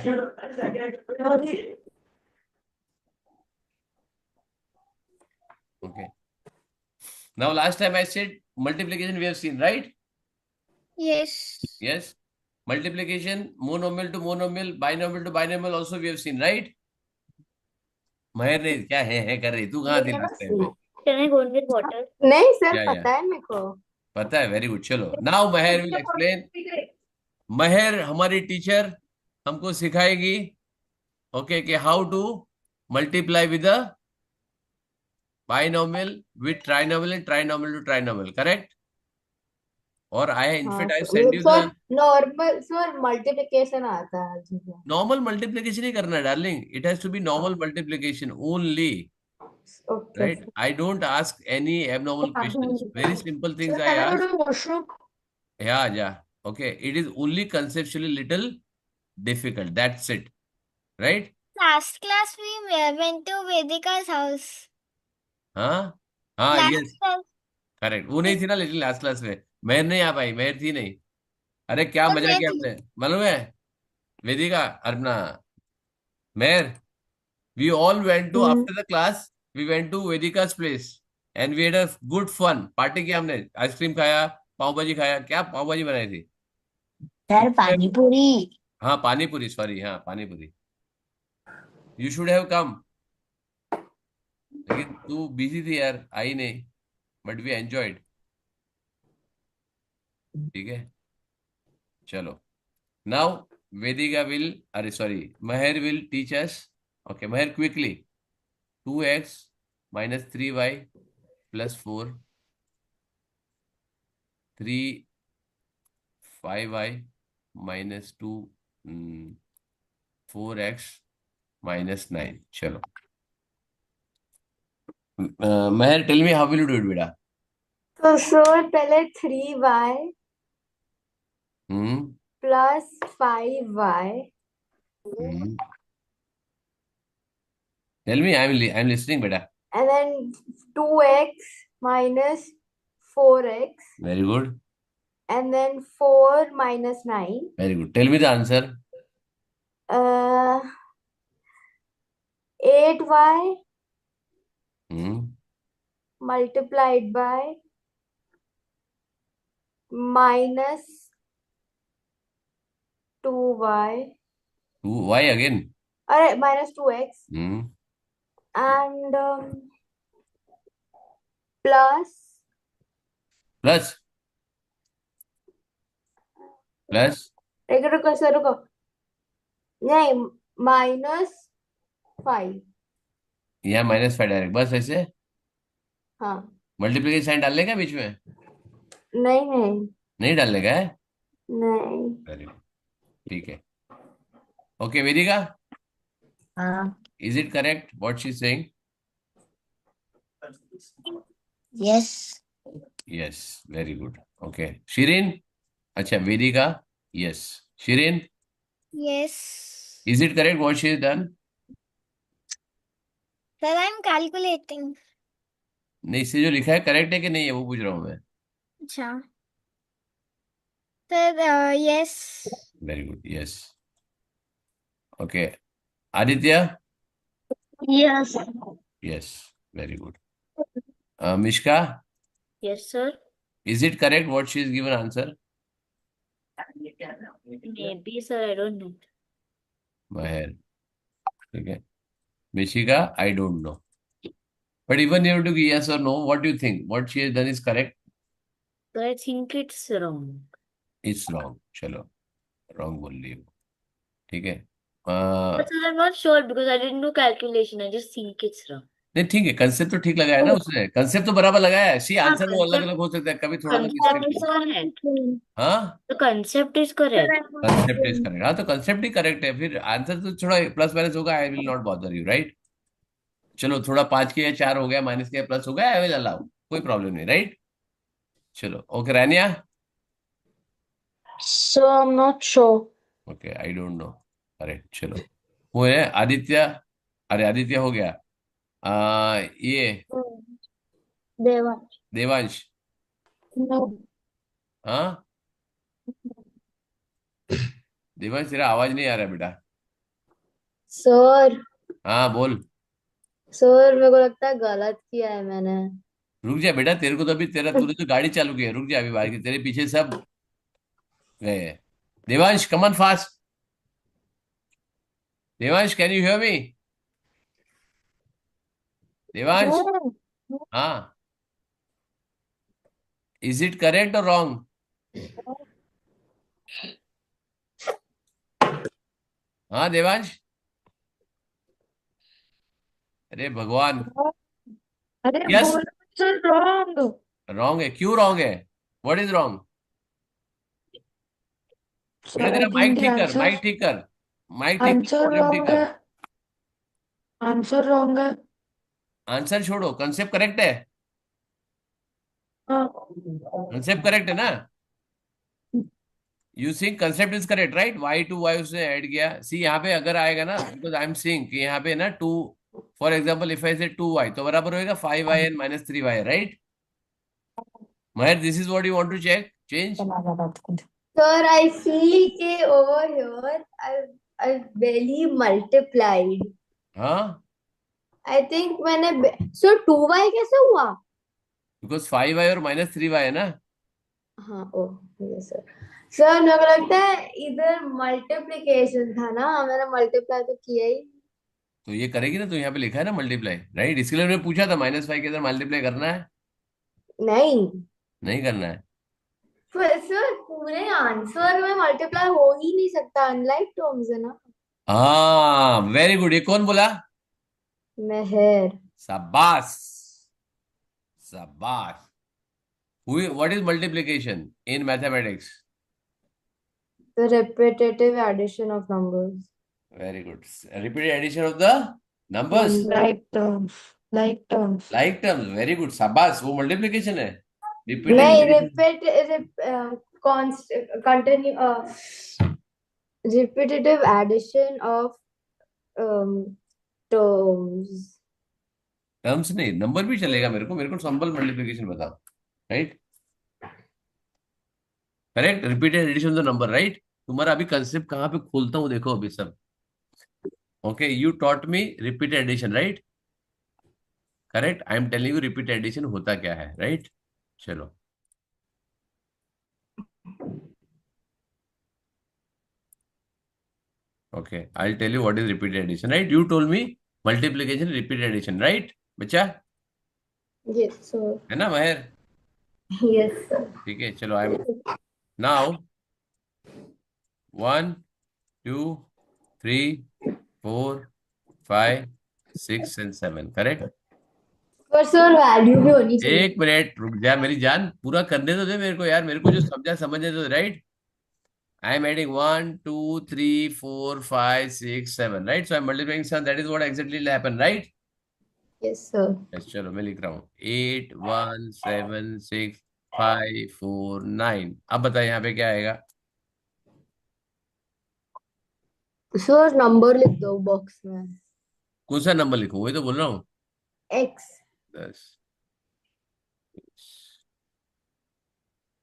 A: Okay. Now last time I said multiplication we have seen, right?
G: Yes.
A: Yes. Multiplication monomial to monomial, binomial to binomial also we have seen, right? महर ने क्या है कर रही, तू कहाँ थी लास्ट टाइम पे?
C: Can I go and get water?
B: नहीं सर,
A: या
B: पता है मेरे को.
A: पता है, वेरी गुड. चलो now Mehar will explain. Mehar हमारी टीचर हमको सिखाएगी, ओके, कि how to multiply with the binomial with trinomial and trinomial to trinomial, correct? और I in fact I send you
B: sir
A: the
B: normal, sir multiplication आता है मुझे.
A: नॉर्मल मल्टीप्लिकेशन ही करना है darling. It has to be normal multiplication only,
B: okay.
A: right? I don't ask any abnormal questions. Very simple things I
E: Can I go
A: ask.
E: to the washroom?
A: Yeah, yeah. Okay. It is only conceptually little difficult. That's it. Right?
G: Last class we went to Vedika's house.
A: हाँ हाँ,
G: Last
A: yes,
G: class.
A: correct. वो नहीं थी ना लेकिन last class में मैं नहीं आ पाई, मैं थी नहीं. अरे क्या
G: तो
A: मजा
G: मैं
A: किया
G: थी.
A: हमने, मालूम है? वेदिका, अपना मेहर, we all went to after the class, we went to Vedika's place and we had a good fun. Party किया हमने, आइसक्रीम खाया, पाव भाजी खाया. क्या पाव भाजी बनाई थी?
F: सर पानी पूरी.
A: हाँ पानी पूरी, सॉरी, हाँ पानी पूरी. यू शुड हैव कम, लेकिन तू बिजी थी यार, आई नहीं. But we enjoyed. ठीक है, चलो. नाउ वेदिका विल, अरे sorry, Mehar will teach us. Okay Mehar, quickly. 2x minus 3y plus 4, 3 5y minus 2, 4x minus 9. चलो Mehar, tell me how will you do it बेटा?
B: तो सर पहले 3y
A: hmm
B: plus 5y
A: tell me, I am listening बेटा.
B: and then 2x minus 4x
A: very good,
B: and then 4 minus 9.
A: Very good. Tell me the answer.
B: 8y
A: hmm
B: multiplied by minus 2y,
A: 2y again.
B: अरे minus 2x
A: hmm
B: and plus
A: plus plus
B: रुको रुको sir रुको, नहीं minus 5.
A: यहाँ -5 direct, बस ऐसे.
B: हाँ,
A: multiplication sign डालने का बीच में?
B: नहीं नहीं
A: नहीं डालने का है.
B: नहीं.
A: वेरी गुड, ठीक है. ओके वेदिका,
F: हाँ.
A: Is it correct what she is saying?
F: Yes.
A: Yes, very good. Okay Shireen. अच्छा Vedika, yes. Shireen,
G: Yes.
A: Is it correct what she is done?
G: Sir, I'm calculating.
A: नहीं, इससे जो लिखा है करेक्ट है कि नहीं है वो पूछ रहा हूँ मैं.
G: अच्छा. Sir, yes.
A: Very good, yes. Okay Aditya,
F: yes.
A: Yes, very good. Mishka,
C: Yes, sir.
A: Is it correct what she is given answer?
C: Maybe, sir. I don't know.
A: Mehar, ठीक है. Mishika, I don't know. But even you have to give yes or no. What do you think? What she has done is correct?
C: So I think it's wrong.
A: It's wrong. चलो, wrong बोल रही हो. ठीक है.
C: But sir, I'm not sure because I didn't do calculation. I just think it's wrong.
A: नहीं ठीक है, concept तो ठीक लगाया ना उसने, कंसेप्ट तो बराबर लगाया है. सी
C: हाँ,
A: आंसर वो अलग
C: concept
A: अलग हो सकता है, कभी थोड़ा सा
C: concept
A: मिस्टेक
C: is
A: हो.
C: correct.
A: हाँ,
C: The concept is correct.
A: Concept is correct. हाँ तो कंसेप्ट ही करेक्ट है, फिर आंसर तो थोड़ा प्लस माइनस होगा. I will not bother you, right? चलो थोड़ा 5 के 4 हो गया, माइनस के प्लस हो गया, आई विल अलाउ, कोई प्रॉब्लम नहीं, राइट? चलो okay Rania.
E: So I'm not sure.
A: Okay I don't no. अरे चलो हुए आदित्य, अरे आदित्य हो गया। ये
G: देवांश।
A: देवांश।
E: No.
A: हाँ देवांश, तेरा आवाज नहीं आ रहा बेटा।
B: सर
A: हाँ बोल।
B: सर मेरे को लगता है गलत किया है मैंने।
A: रुक जा बेटा, तेरे को तो अभी तेरा तूने तो गाड़ी चालू की है, रुक जा अभी, बाहर की तेरे पीछे सब गए हैं। Devansh come on fast. Devansh can you hear me? Devansh.
E: No.
A: हाँ, इज इट करेक्ट और रॉन्ग? हाँ देवांश। अरे भगवान।
E: No. अरे
A: यस।
E: बोल सर रॉन्ग।
A: रॉन्ग है, क्यों रॉन्ग है? What is wrong? बेटा
E: सर आई
A: तेरा माइक
E: थिंक
A: ठीक कर,
E: आंसर
A: माइक ठीक कर, माइक ठीक कर,
E: आंसर
A: वॉल्यूम ठीक
E: रॉन्ग है।
A: कर।
E: आंसर रॉन्ग है।
A: आंसर छोड़ो, कंसेप्ट करेक्ट है।
E: हाँ।
A: कंसेप्ट करेक्ट है ना? You think concept is correct right? Y to y उसने ऐड किया, सी यहाँ पे अगर आएगा ना, बिकॉज आई एम सीइंग कि यहाँ पे ना two, for example if I say 2y तो बराबर होएगा 5y and -3y, right? Maher, this is what you want to check change?
B: Sir I see के over here I barely multiplied.
A: हाँ,
B: I think मैंने सर 2y कैसे हुआ?
A: Because 5y और -3y है ना।
B: हाँ ओ यस सर। सर मेरे को लगता है इधर मल्टीप्लिकेशन था ना, मैंने मल्टीप्लाई तो किया ही
A: तो ये करेगी ना, तो यहाँ पे लिखा है ना मल्टीप्लाई, राइट? इसके लिए मैंने पूछा था -5 के अंदर मल्टीप्लाई करना है,
B: नहीं।
A: नहीं करना है।
B: फिर सर पूरे आंसर में मल्टीप्लाई हो ही नहीं सकता, अनलाइक टर्म्स है ना।
A: हाँ वेरी गुड, ये कौन बोला?
B: मेहर।
A: शाबाश, शाबाश। What is multiplication in mathematics?
B: The repetitive addition of numbers.
A: Very good. Repeated addition of the numbers,
B: Number.
E: Like terms. Like terms.
A: Like terms, very good, शाबाश। वो मल्टीप्लिकेशन है, रिपीटेड
B: नहीं
A: addition.
B: continue repetitive addition of um, terms.
A: Terms नहीं, number भी चलेगा, मेरे को simple multiplication बताओ, right? Correct, repeated addition of the number, right? तुम्हारा अभी कंसेप्ट कहाँ पे खोलता हूँ देखो अभी सब। Okay, you taught me repeated addition, right? Correct, I am telling you repeated addition होता क्या है, राइट? चलो, okay, I tell you what is repeated addition, right? You told me multiplication repeated addition, right बच्चा?
B: Yes, sir.
A: है ना महेर?
B: Yes, sir.
A: ठीक है, चलो, I am now 1 2 3 4 5 6 and 7, correct?
B: पर सर वैल्यू भी होनी चाहिए।
A: एक मिनट रुक जा मेरी जान, पूरा करने तो दे मेरे को यार, मेरे को जो समझा समझने तो, right? I am adding 1 2 3 4 5 6 7, right? So I am multiplying 7, that is what exactly happen, right?
B: Yes, sir.
A: Yes, चलो मैं लिख रहा हूँ 8 1 7 6 5 4 9। अब बताइए यहाँ पे क्या आएगा?
B: सर नंबर लिख दो बॉक्स में।
A: कौन सा नंबर लिखूं, वही तो बोल रहा हूँ।
B: X.
A: 10।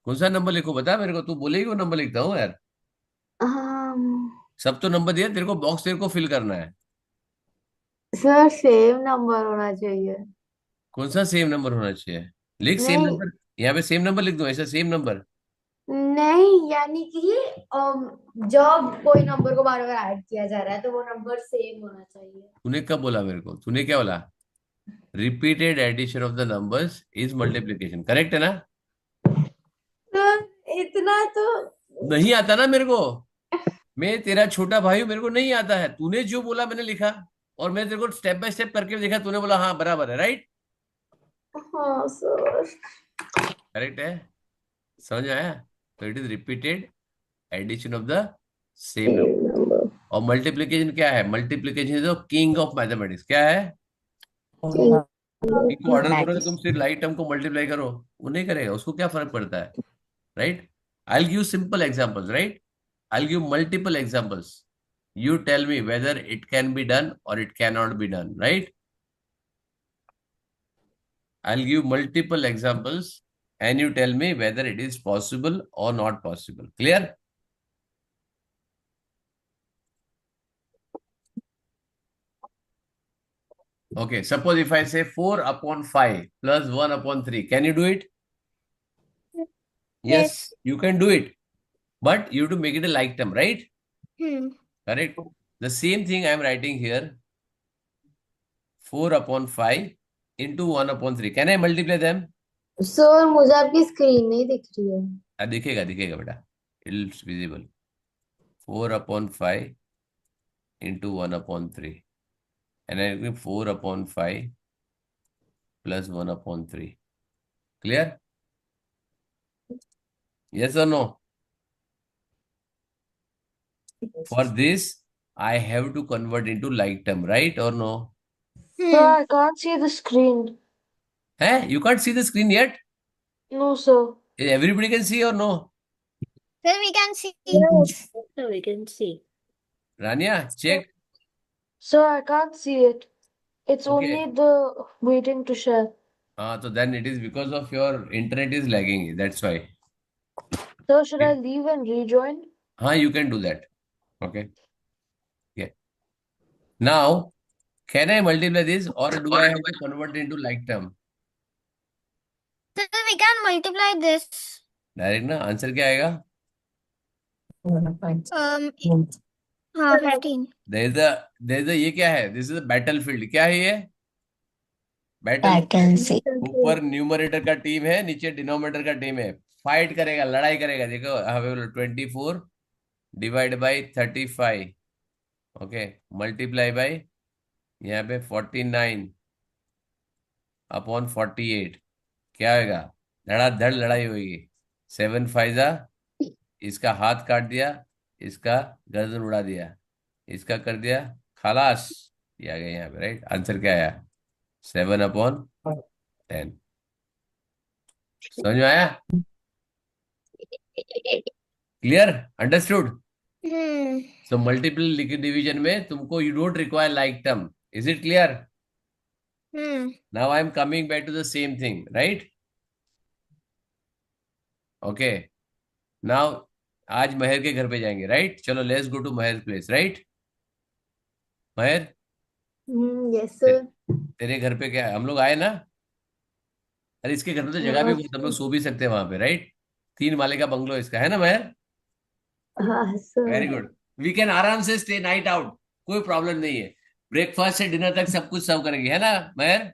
A: कौन सा नंबर लिखूं बता मेरे को, तू बोलेगी वो नंबर लिखता हूँ यार। सब तो नंबर दिया तेरे को, बॉक्स तेरे को फिल करना है।
B: सर सेम नंबर होना चाहिए।
A: कौन सा सेम नंबर होना चाहिए? लिख सेम
B: नहीं
A: नंबर, यहाँ पे सेम नंबर लिख दूं, ऐसा सेम नंबर?
B: नहीं, यानी कि जब कोई नंबर को बार बार ऐड किया जा रहा है तो वो नंबर सेम होना चाहिए।
A: तूने कब बोला मेरे को, तूने क्या बोला? Repeated addition of the numbers is multiplication, correct है ना?
B: सर इतना तो
A: नहीं आता ना मेरे को, मैं तेरा छोटा भाई हूं, मेरे को नहीं आता है। तूने जो बोला मैंने लिखा, और मैं तेरे को स्टेप बाय स्टेप करके देखा, तूने बोला हाँ बराबर है, राइट?
B: हाँ सर।
A: करेक्ट है, समझ में आया? तो it is repeated addition of the same number. और मल्टीप्लीकेशन क्या है? Multiplication is the king of mathematics. क्या है? किंग को ऑर्डर करो कि तुम सिर्फ लाइक टर्म को मल्टीप्लाई करो, वो नहीं करेगा, उसको क्या फर्क पड़ता है, right? I will give simple examples, right? I will give multiple examples, You tell me whether it can be done or it cannot be done, right? I'll give multiple examples and you tell me whether it is possible or not possible. Clear? Okay, suppose if I say 4 upon 5 plus 1 upon 3, can you do it? Yes, you can do it. But you have to make it a like term, right? Correct. The same thing I am writing here. 4 upon 5 into 1 upon 3. Can I multiply them?
B: Sir मुझे आपकी screen नहीं दिख रही है.
A: दिखेगा दिखेगा बेटा. It's visible. 4 upon 5 into 1 upon 3. And I give 4 upon 5 plus 1 upon 3. Clear? Yes or no? For this, I have to convert into like term, right or no?
E: Sir, I can't see the screen.
A: Hey, you can't see the screen yet?
E: No, sir.
A: Everybody can see or no?
G: Sir, we can see.
E: Yes.
C: So we can see.
A: Rania, check.
E: Sir, I can't see it. It's
A: Okay.
E: only the waiting to share.
A: So then it is because of your internet is lagging. That's why.
E: Sir, should I leave and rejoin?
A: You can do that. Okay. Yeah. Now, can I multiply this or do I have to convert into like term?
G: Sir, we can multiply this.
A: Direct ना answer क्या आएगा?
G: 15.
A: There's a ये क्या है? This is a battlefield. क्या है ये?
F: I
A: battle.
F: can see.
A: ऊपर न्यूमरेटर का टीम है, नीचे डिनोमिनेटर का टीम है. फाइट करेगा, लड़ाई करेगा. देखो 24 divide by 35. Okay, multiply by यहाँ पे 49 अपॉन 48. क्या होगा? धड़ाधड़ लड़ाई होगी. 7 फाइजा, इसका हाथ काट दिया, इसका गर्दन उड़ा दिया, इसका कर दिया खलास. ये आ गया यहाँ पे, राइट? आंसर क्या आया? 7 अपॉन 10. समझ में आया? Clear? Understood? So multiple division में तुमको you don't require like term. Is it clear? Now I am coming back to the same thing, right? Okay, now आज महर के घर पे जाएंगे, राइट? चलो let's go to Mehar place, right? Mehar,
B: yes sir.
A: तेरे घर पे क्या है? हम लोग आए ना? अरे इसके घर पे तो जगह भी बहुत, हम लोग सो भी सकते हैं वहां पे, राइट? 3 माले का बंगलो इसका है ना महर?
B: हाँ
A: very
B: sir.
A: Good. We can आराम से स्टे नाइट आउट, कोई प्रॉब्लम नहीं है. ब्रेकफास्ट से डिनर तक सब कुछ सर्व करेंगे, है ना महर?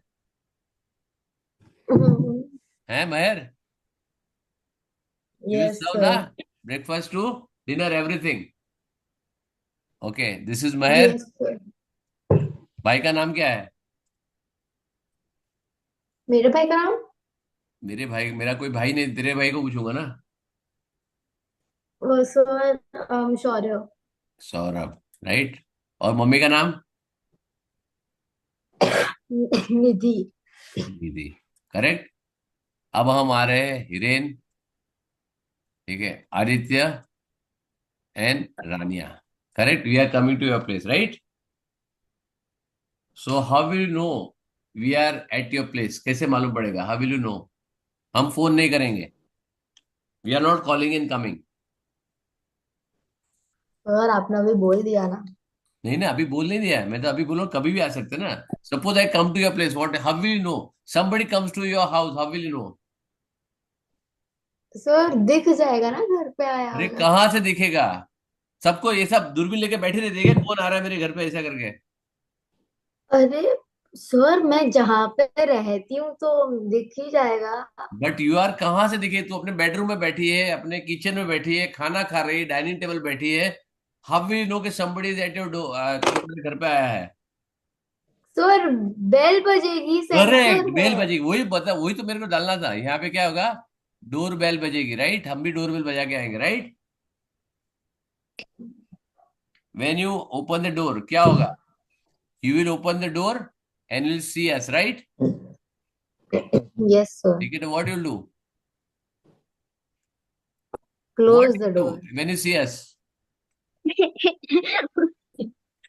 A: है Mehar? You will
B: yes
A: serve ना?
B: Sir.
A: Breakfast to dinner, everything. Okay, this is Mehar.
B: Yes sir.
A: भाई का नाम क्या है?
B: मेरे भाई का नाम?
A: मेरे भाई, मेरा कोई भाई नहीं, तेरे भाई को पूछूंगा ना.
B: सर शौर्य.
A: सौरभ, राइट? और मम्मी का नाम?
B: निधि.
A: दीदी, करेक्ट. अब हम आ रहे हैं हिरेन, ठीक है, Aditya and Rania. Correct. We are coming to your place, right? So how will you know we are at your place? कैसे मालूम पड़ेगा? How will you know? हम फोन नहीं करेंगे. We are not calling in coming.
B: Sir आपने अभी बोल दिया ना.
A: नहीं ना, अभी बोल नहीं दिया है. मैं तो अभी बोलो कभी भी आ सकते ना. Suppose I come to your place, what, how will you know? Somebody comes to your house, how will you know?
B: Sir दिख जाएगा ना घर पे आया
A: अरे
B: होगा.
A: कहाँ से दिखेगा? सबको ये सब दूरबीन लेके बैठे रहते हैं क्या? कौन आ रहा है मेरे घर पे ऐसा करके?
B: अरे सर मैं जहाँ पे रहती हूँ तो दिख ही जाएगा.
A: बट यू आर कहाँ से दिखे? तू अपने बेडरूम में बैठी है, अपने किचन में बैठी है, खाना खा रही है, डाइनिंग टेबल बैठी है. हाउ विल यू नो कि समबडी इज एट योर घर पे आया है?
B: सर बेल बजेगी,
A: करेक्ट,
B: सेंसर
A: बेल
B: है.
A: बजेगी. वही बता, वही तो मेरे को डालना था. यहाँ पे क्या होगा? डोर बेल बजेगी, राइट? हम भी डोर बेल बजा के आएंगे, right? When you open the door क्या होगा? You will open the door and will see us, right?
B: Yes sir.
A: ठीक है, तो what you do?
B: Close
A: What
B: the
A: you do
B: door.
A: when you see us?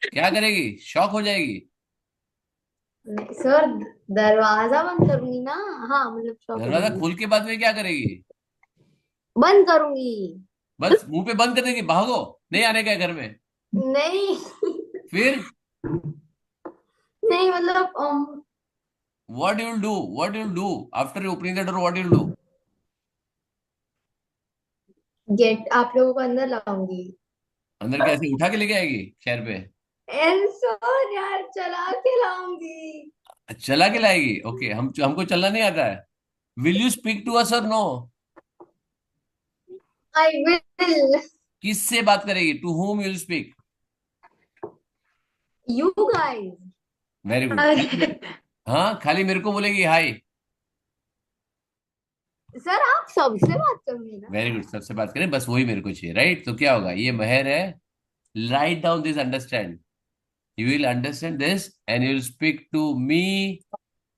A: क्या करेगी? Shock हो जाएगी?
B: नहीं सर, दरवाजा बंद करूंगी ना। हाँ मतलब शॉक हो
A: दरवाजा
B: जाऊंगी।
A: खोल के बाद में क्या करेगी?
B: बंद करूंगी।
A: बस मुंह पे बंद कर देगी, भागो, नहीं आने का है घर में?
B: नहीं।
A: फिर
B: नहीं मतलब
A: what you will do? What you will do after opening the door? What you will do?
B: Get आप लोगों को अंदर लाऊंगी।
A: अंदर कैसे, उठा के लेके आएगी शहर पे?
B: एंसर यार, चला के लाऊंगी।
A: चला के लाएगी? ओके, हमको चलना नहीं आता है। Will you speak to us और नो?
B: I will.
A: किससे बात करेगी? To whom you will speak?
B: You guys.
A: Very good.
E: अरे
A: हाँ, खाली मेरे को बोलेगी हाय?
B: सर आप सबसे बात करोगे ना।
A: वेरी गुड, सबसे बात करें, बस वही मेरे को चाहिए, राइट? तो क्या होगा, ये महर है। Write down this, understand. You will understand this and you will speak to me,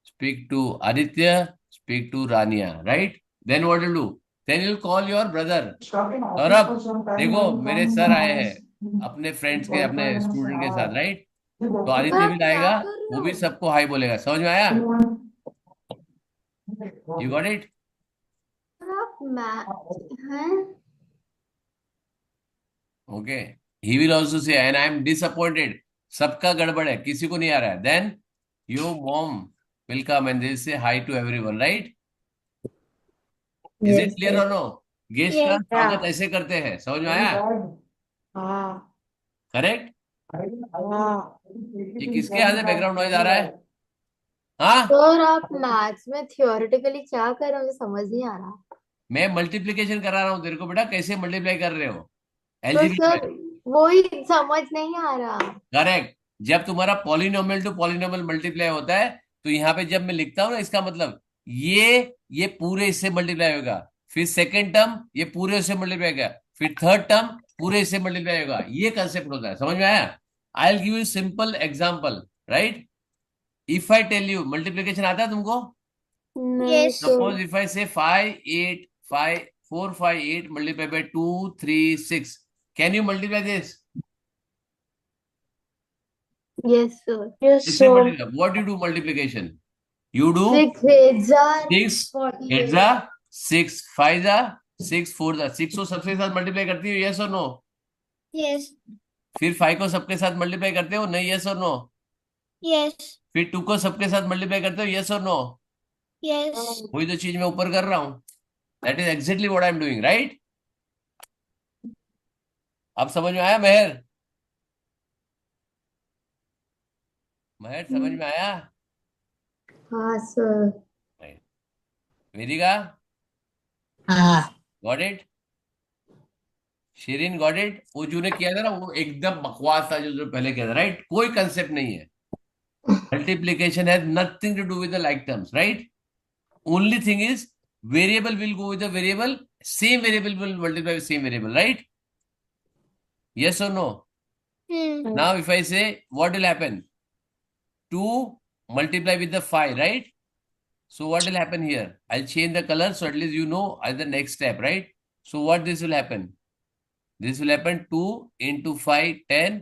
A: speak to Aditya, speak to Rania, right? Then what will do? Then you call your brother.
D: Starting
A: और
D: office
A: अब
D: for some time, I
A: देखो,
D: will
A: मेरे
D: come in the
A: sir आए हैं
D: morning.
A: अपने friends के, अपने
D: Boyfriend and say
A: student के साथ,
D: hi.
A: राइट?
D: ये
A: तो
D: बोलते
B: सर
A: आदित्य
B: आप
A: भी
B: क्या
A: आएगा,
B: कर रहे
A: वो भी
B: हो?
A: सबको हाय बोलेगा। समझ में आया?
D: हैं
A: यू गॉट इट?
B: सर आप मैच हैं।
A: Okay. He will also say and I am disappointed. सबका गड़बड़ है, किसी को नहीं आ रहा है। Then your mom will come and they say hi to everyone, right? Is it
B: yes
A: clear
B: sir.
A: और नो? गेस्ट का
G: Yes.
A: स्वागत ऐसे करते हैं, समझ में
D: very
A: आया?
D: bad.
E: हाँ
A: करेक्ट।
E: हाँ
A: ये किसके यहाँ से बैकग्राउंड नॉइज आ रहा है? हाँ,
B: सर आप मैथ्स में थियोरेटिकली क्या कर रहे हो, मुझे समझ नहीं आ रहा।
A: मैं मल्टीप्लीकेशन करा रहा हूँ तेरे को बेटा, कैसे मल्टीप्लाई कर रहे हो
B: तो
A: एलजीब्रा में।
B: सर वही समझ नहीं आ रहा।
A: करेक्ट। जब तुम्हारा पॉलिनोमियल टू पॉलिनोमियल मल्टीप्लाई होता है, तो यहाँ पे जब मैं लिखता हूँ ना, इसका मतलब ये पूरे इससे मल्टीप्लाई होगा, फिर सेकेंड टर्म ये पूरे इससे मल्टीप्लाई होगा, फिर थर्ड टर्म पूरे इससे मल्टीप्लाई होगा। ये कंसेप्ट होता है, समझ में आया? I will give you simple example, right? If I tell you, multiplication आता है तुमको?
B: नहीं
G: Yes.
B: Sir.
A: Suppose if I say 4 5 8 multiply by 2 3 6, can you multiply this?
B: Yes sir.
E: Yes
A: इससे
E: sir
A: multiply, what you do multiplication? You do 6 8 जा
B: 6
A: 6 5 जा 6 4 जा 6 को सबके साथ मल्टीप्लाई करती हो, यस और नो?
G: Yes.
A: फिर 5 को सबके साथ मल्टीप्लाई करते हो, नहीं, यस और नो?
G: Yes.
A: फिर 2 को सबके साथ मल्टीप्लाई करते हो, यस और नो?
G: Yes.
A: वही तो चीज मैं ऊपर कर रहा हूं। That is exactly what I am doing, right? अब समझ में आया महर? महर समझ में आया?
B: हाँ सर।
A: वेदिका,
F: हाँ
A: got it? Shirin, got it? वो जो ने किया था ना, वो एकदम बकवास था, जो पहले किया था, राइट? कोई कंसेप्ट नहीं है। Multiplication has nothing to do with the like terms, right? Only thing is variable will go with the variable, same variable will multiply with same variable, right? Yes और no?
G: Hmm.
A: Now if I say what will happen? 2 multiply with the 5, right? So what will happen here? I'll change the color so at least you know at the next step, right? So what this will happen? This will happen 2 into 5 10,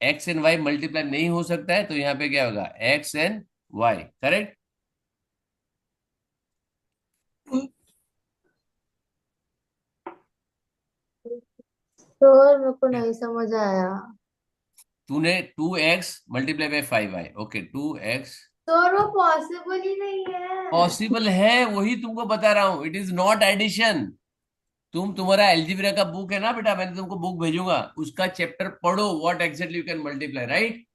A: x and y multiply नहीं हो सकता है, तो यहाँ पे क्या होगा? x and y, correct?
B: Sir मेरे को नहीं समझ आया।
A: तूने 2x multiply by 5y, okay 2x
B: sir वो पॉसिबल ही नहीं है।
A: पॉसिबल है, वही तुमको बता रहा हूं, इट इज नॉट एडिशन। तुम्हारा एल्जेब्रा का बुक है ना बेटा, मैंने तुमको बुक भेजूंगा, उसका चैप्टर पढ़ो, what exactly you can multiply, right?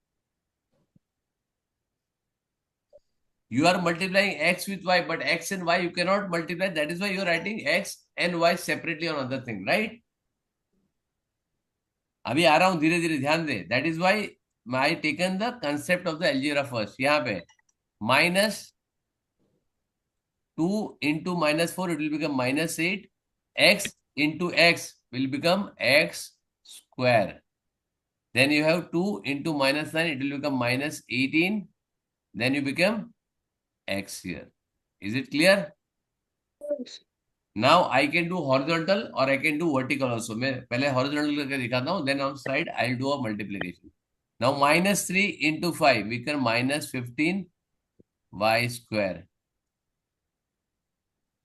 A: You are multiplying x with y, but x and y you cannot multiply. That is why you are writing x and y separately on other thing, right? अभी आ रहा हूं, धीरे धीरे ध्यान दे। That is why I taken the concept of the algebra first. यहाँ पे -2 into -4 it will become -8. X into x will become x square. Then you have 2 into -9, it will become -18. Then you become x here. Is it clear? Now I can do horizontal or I can do vertical also. मैं पहले horizontal करके दिखाता हूँ, then on side I'll do a multiplication. Now minus 3 into 5 become minus 15 y square.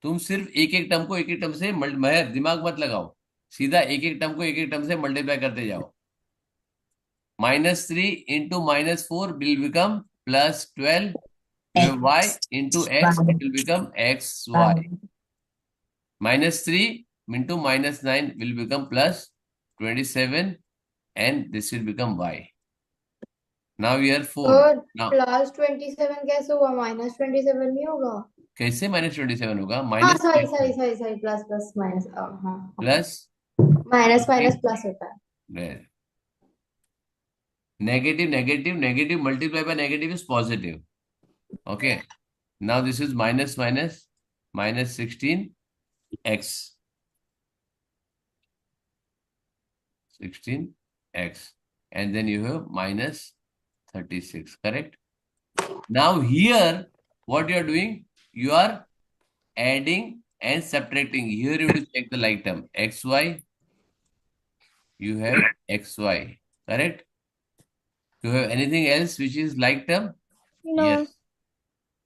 A: तुम सिर्फ एक एक term को एक एक टर्म से महर दिमाग मत लगाओ, सीधा एक एक टर्म को एक एक टर्म से मल्टीप्लाई करते जाओ. minus 3 into minus 4 will become plus 12. You have y into x, it will become xy. Minus 3 into minus 9 will become plus 27 and this will become y. Now here 4.
B: Sir
A: Now
B: plus 27 कैसे हुआ? Minus 27 नहीं होगा?
A: कैसे minus 27 होगा?
B: हाँ
A: minus
B: sorry sorry sorry sorry, plus plus minus, हाँ
A: plus
B: minus minus plus होता है.
A: negative multiplied by negative is positive. Okay. Now this is minus 16x. 16x. And then you have minus 36, correct? Now here, what you are doing? You are adding and subtracting. Here you will check the like term. xy. You have xy, correct? Do you have anything else which is like term?
G: No.
A: Yes.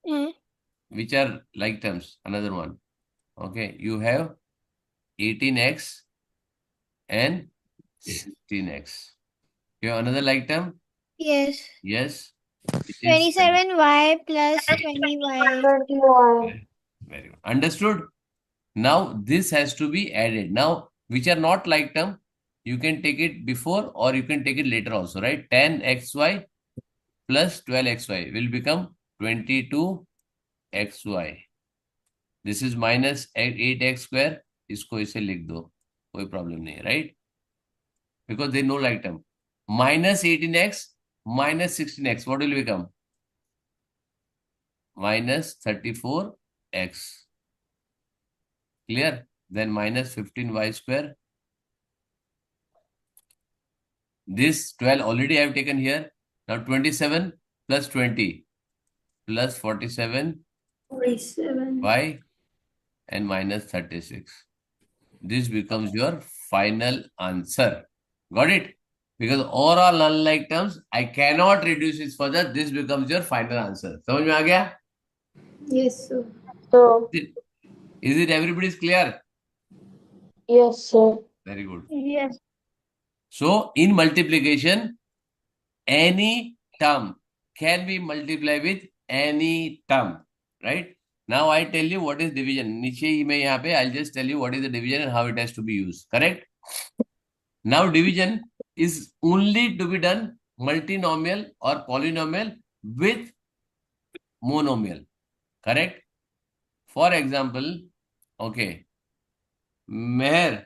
G: Hmm.
A: Which are like terms? Another one. Okay. You have 18x and 16x. You have another like term?
G: Yes.
A: Yes. It is
G: 27y plus 20y.
B: 21.
A: very good. Understood? Now this has to be added. Now, which are not like term, you can take it before or you can take it later also, right? 10xy plus 12xy will become 22xy. This is minus 8x square. इसको इसे लिख दो, कोई problem नहीं है, right? Because they no like term. Minus 18x minus 16x, what will become? Minus 34x. Clear? Then minus 15y square. This 12 already I have taken here. Now 27 plus 20 plus 47
B: 47.
A: y and minus 36. This becomes your final answer. Got it? Because all are unlike terms, I cannot reduce it further. This becomes your final answer. समझ में आ गया?
B: Yes, sir.
A: Is it everybody's clear?
E: Yes, sir.
A: Very good.
G: Yes.
A: So in multiplication, any term can be multiplied with any term, right? Now I tell you what is division. नीचे मैं यहाँ पे I'll just tell you what is the division and how it has to be used. Correct? Now division is only to be done multinomial or polynomial with monomial. Correct? For example, okay, Meher,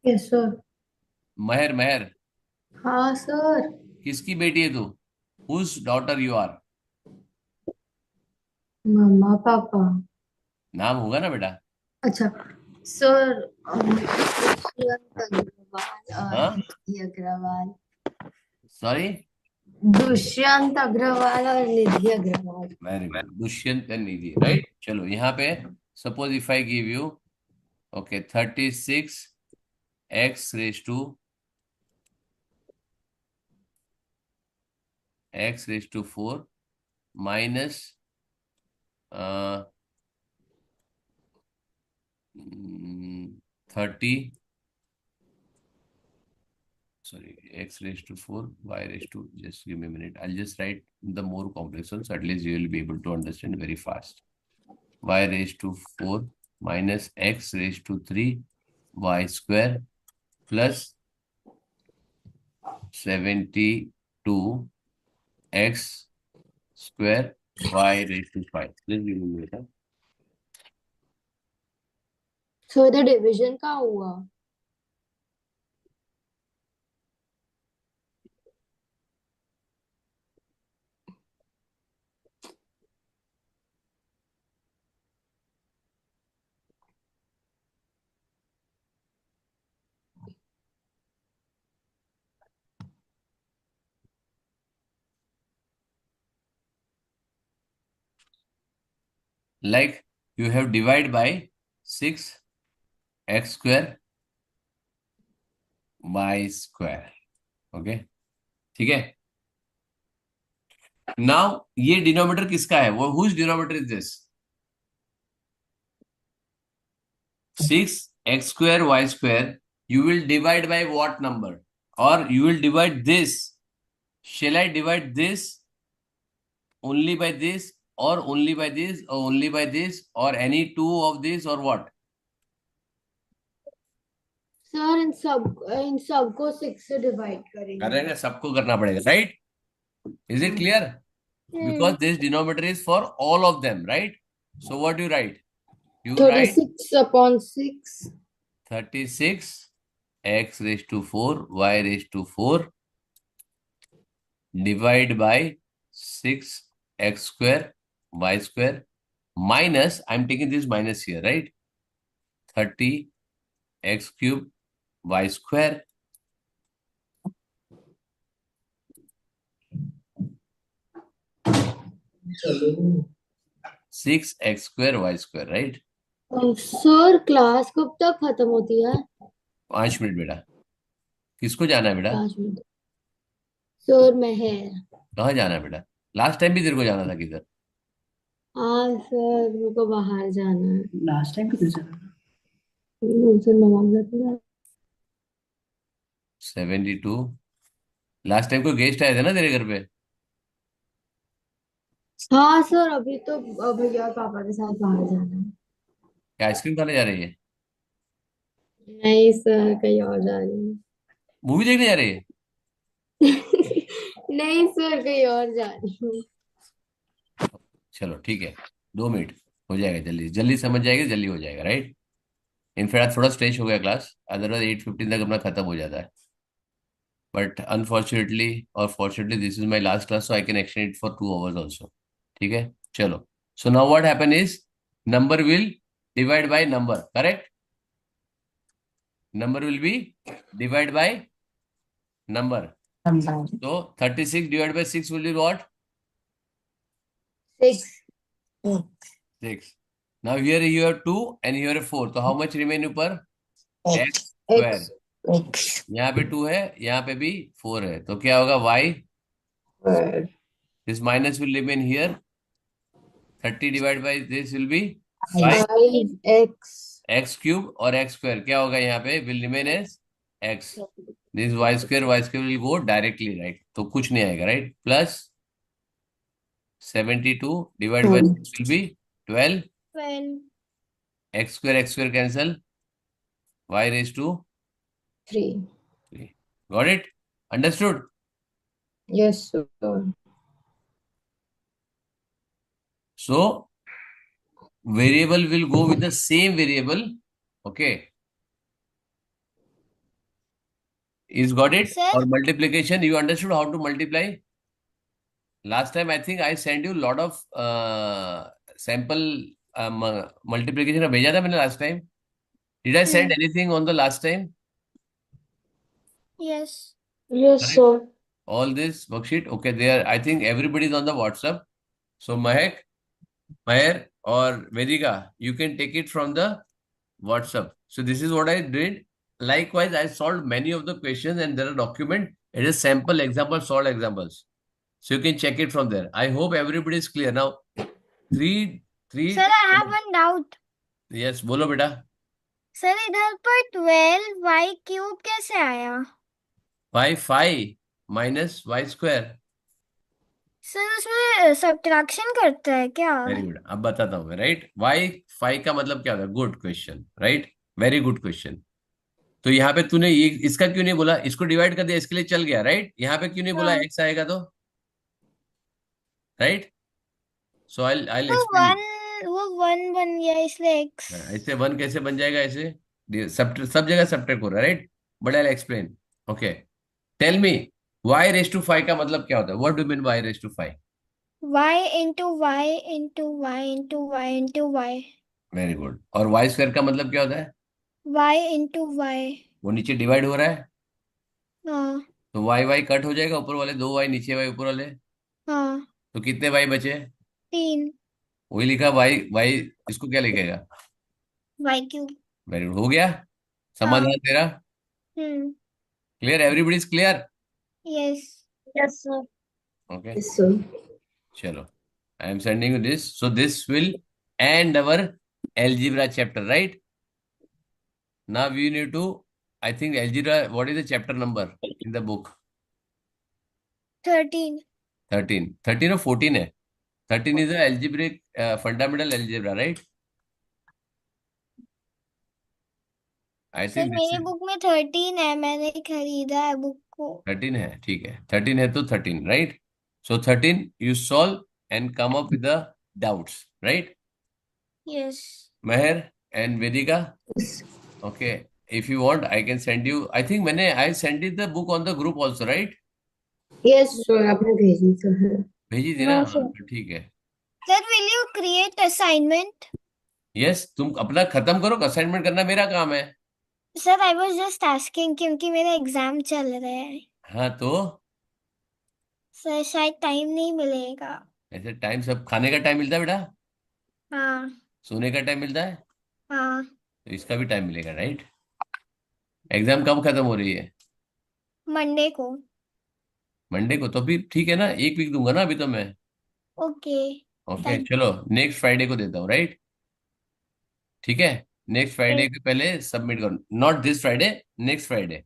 B: Yes, sir.
A: Meher,
B: हाँ sir.
A: किसकी बेटी है तू? Whose daughter you are?
B: मम्मा पापा.
A: नाम होगा ना बेटा?
B: अच्छा सर, दुष्यंत अग्रवाल और
A: हाँ?
B: निधि अग्रवाल.
A: Sorry?
B: दुष्यंत अग्रवाल और निधि Agarwal.
A: Very good. Dushyant and Nidhi, right? चलो यहाँ पे suppose if I give you, okay, 36 x raised to 4 minus 30, sorry, x raised to 4, y raised to, just give me a minute. I'll just write the more complex ones, so at least you will be able to understand very fast. Y raised to 4 minus x raised to 3 y square plus 72 x square y raised to 5. Please give me a minute.
B: सो इधर division का हुआ.
A: Like you have divided by 6 x square y square. Okay. ठीक है। Now ये denominator किसका है? वो whose denominator is this? 6x² y². You will divide by what number? Or you will divide this. Shall I divide this only by this, or only by this, or only by this, or any two of this, or what?
B: Sir इन सबको 6 से divide करेंगे।
A: करेंगे, सबको करना पड़ेगा, right? Is it clear? Because this denominator is for all of them, right? So what do you write? You write
B: 36/6
A: 36 x raised to 4 y raised to 4 divide by 6x² y² minus, I'm taking this minus here, right? 30x³ y². 6x² y², right?
B: Sir class कब तक खत्म होती है?
A: 5 minute बेटा। किसको जाना है बेटा?
B: 5 मिनट। सर मेहर।
A: कहाँ जाना है बेटा? लास्ट टाइम भी तेरे को जाना था किधर?
B: हाँ सर मेरे को बाहर जाना है।
H: लास्ट टाइम किधर जाना था?
B: उनसे मामला था।
A: 72। लास्ट टाइम कोई गेस्ट आए थे ना तेरे घर पे?
B: हाँ सर अभी तो भैया और पापा के साथ बाहर जाना है।
A: क्या आइसक्रीम खाने जा रही है?
B: नहीं सर कहीं और जा रही हूँ।
A: मूवी देखने जा रही है?
B: नहीं सर कहीं और जा रही हूँ।
A: चलो ठीक है, 2 मिनट हो जाएगा, जल्दी जल्दी समझ जाएगी, जल्दी हो जाएगा, राइट? इनफैक्ट थोड़ा स्ट्रेच हो गया क्लास, अदरवाइज 8:15 तक अपना खत्म हो जाता है। बट अनफॉर्चुनेटली और fortunately this is my last class, so I can extend it for 2 hours also. ठीक है, चलो। So now what happen is number will divide by number, correct? Number will be divided by number. So 36 divided by 6 will be what?
B: 6
A: 6. Now here you have 2 and here 4. So how much remain ऊपर? x square.
B: x
A: यहाँ पे 2 है, यहाँ पे भी 4 है, तो क्या होगा? y. This minus will remain here. 30 divided by this will be
B: 5x
A: x cube, और x square क्या होगा? यहाँ पे will remain as x. This y² will go directly, right? तो कुछ नहीं आएगा, right? Plus 72 divided by 6 will be 12.
G: 12
A: x² cancel. Y raised to
B: 3
A: 3. Got it? Understood?
B: yes sir
A: So variable will go with the same variable. Okay. Is got it?
G: Sir?
A: Or multiplication, you understood how to multiply? Last time I think I sent you lot of sample multiplication का भेजा था मैंने last time. Did I send anything on the last time?
G: yes
B: yes
A: Correct?
B: sir
A: All this worksheet, okay, there. I think everybody is on the WhatsApp. So Mahek, Maher, or Vedika, you can take it from the WhatsApp. So this is what I did. Likewise, I solved many of the questions, and there are document. It is sample examples, solved examples. So you can check it from there. I hope everybody is clear now. Three.
G: sir I have one doubt
A: Yes, बोलो बेटा.
G: Sir इधर पर 12y³ कैसे आया?
A: By 5 minus y².
G: Sir उसमें subtraction करता है क्या?
A: वेरी गुड, अब बताता हूँ मैं, राइट? वाई 5 का मतलब क्या होता है? Good question, right? Very good question. तो यहाँ पे तूने ये इसका क्यों नहीं बोला? इसको डिवाइड कर दिया, इसके लिए चल गया, राइट? यहाँ पे क्यों नहीं बोला
G: हाँ।
A: एक्स आएगा तो? राइट? सो आई
G: तो
A: एक्सप्लेन।
G: वो 1 बन गया इसलिए x
A: ऐसे 1 कैसे बन जाएगा? ऐसे सब जगह सब्ट्रैक्ट हो रहा है, right? But I explain. Okay, tell me y raise to 5 का मतलब क्या होता है? What do mean y raise to 5?
G: y into y into y into y into y
A: very good. और y² का मतलब क्या होता है?
G: y into y
A: वो नीचे डिवाइड हो रहा है,
G: हाँ
A: तो y कट हो जाएगा, ऊपर वाले 2y, नीचे y, ऊपर वाले,
G: हाँ
A: तो कितने y बचे?
G: 3
A: वही लिखा y, इसको क्या लिखेगा?
G: y³
A: वेरी गुड, हो गया समाधान तेरा?
G: Hmm
A: clear? Everybody is clear?
G: yes Yes, sir.
A: Okay,
B: Yes, sir.
A: chalo. I am sending you this. So this will end our algebra chapter, right? Now we need to, I think algebra, what is the chapter number in the book?
G: 13.
A: 13. 13 or 14 है? 13 is the algebraic, fundamental algebra, right? I
G: sir
A: think this
G: मेरे
A: is
G: book में 13 है, मैंने खरीदा है book को।
A: 13 है, ठीक है, 13 है तो 13, right? So 13 you solve and come up with the doubts, right?
G: Yes.
A: Meher and Vedika,
B: Yes.
A: okay. If you want, I can send you. I think I sent you the book on the group also, right?
B: Yes, sir. आपने भेजी तो है।
A: भेजी थी ना?
G: हाँ
A: हाँ,
G: sir.
A: तो ठीक है.
G: Sir will you create assignment?
A: Yes, तुम अपना खत्म करो, असाइनमेंट करना मेरा काम है.
G: Sir I was just asking क्योंकि मेरा एग्जाम चल रहा है।
A: हाँ तो
G: सर शायद टाइम नहीं मिलेगा।
A: ऐसे टाइम, सब खाने का टाइम मिलता है बेटा,
G: हाँ
A: सोने का टाइम मिलता है,
G: हाँ।
A: तो इसका भी टाइम मिलेगा, राइट? एग्जाम कब खत्म हो रही है?
G: मंडे को।
A: मंडे को. तो फिर ठीक है ना, एक वीक दूंगा ना अभी तो मैं.
G: ओके।
A: ओके चलो, नेक्स्ट फ्राइडे को देता हूँ, राइट? ठीक है, नेक्स्ट फ्राइडे के पहले सबमिट करो. Not this Friday, next Friday.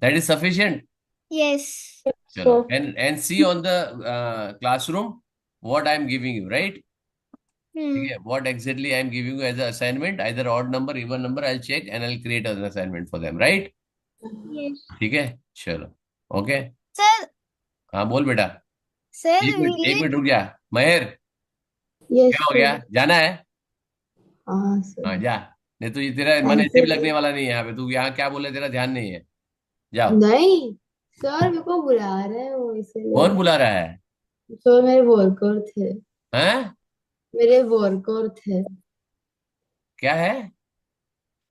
A: That is sufficient.
G: Yes.
A: चलो, and see on the classroom what I am giving you, right? ठीक है, what exactly I am giving you as a assignment, either odd number, even number, I will check and I will create an assignment for them, right?
G: Yes.
A: ठीक है, चलो. Okay.
G: Sir
A: हाँ बोल बेटा.
G: Sir
A: एक minute, एक
G: will
A: minute रुक जा. महेर,
B: Yes,
A: क्या हो
B: sir.
A: गया? जाना है?
B: हाँ sir.
A: हाँ जा. नहीं तो ये तेरा मन ऐसे भी लगने वाला नहीं है यहाँ पे. तू यहाँ क्या बोले, तेरा ध्यान नहीं है. जाओ.
B: नहीं सर, मेरे को बुला रहे हैं वो,
A: कौन
B: इसीलिए।
A: बुला रहा है?
B: सर मेरे वर्कर थे,
A: हैं?
B: मेरे वर्कर थे
A: क्या है?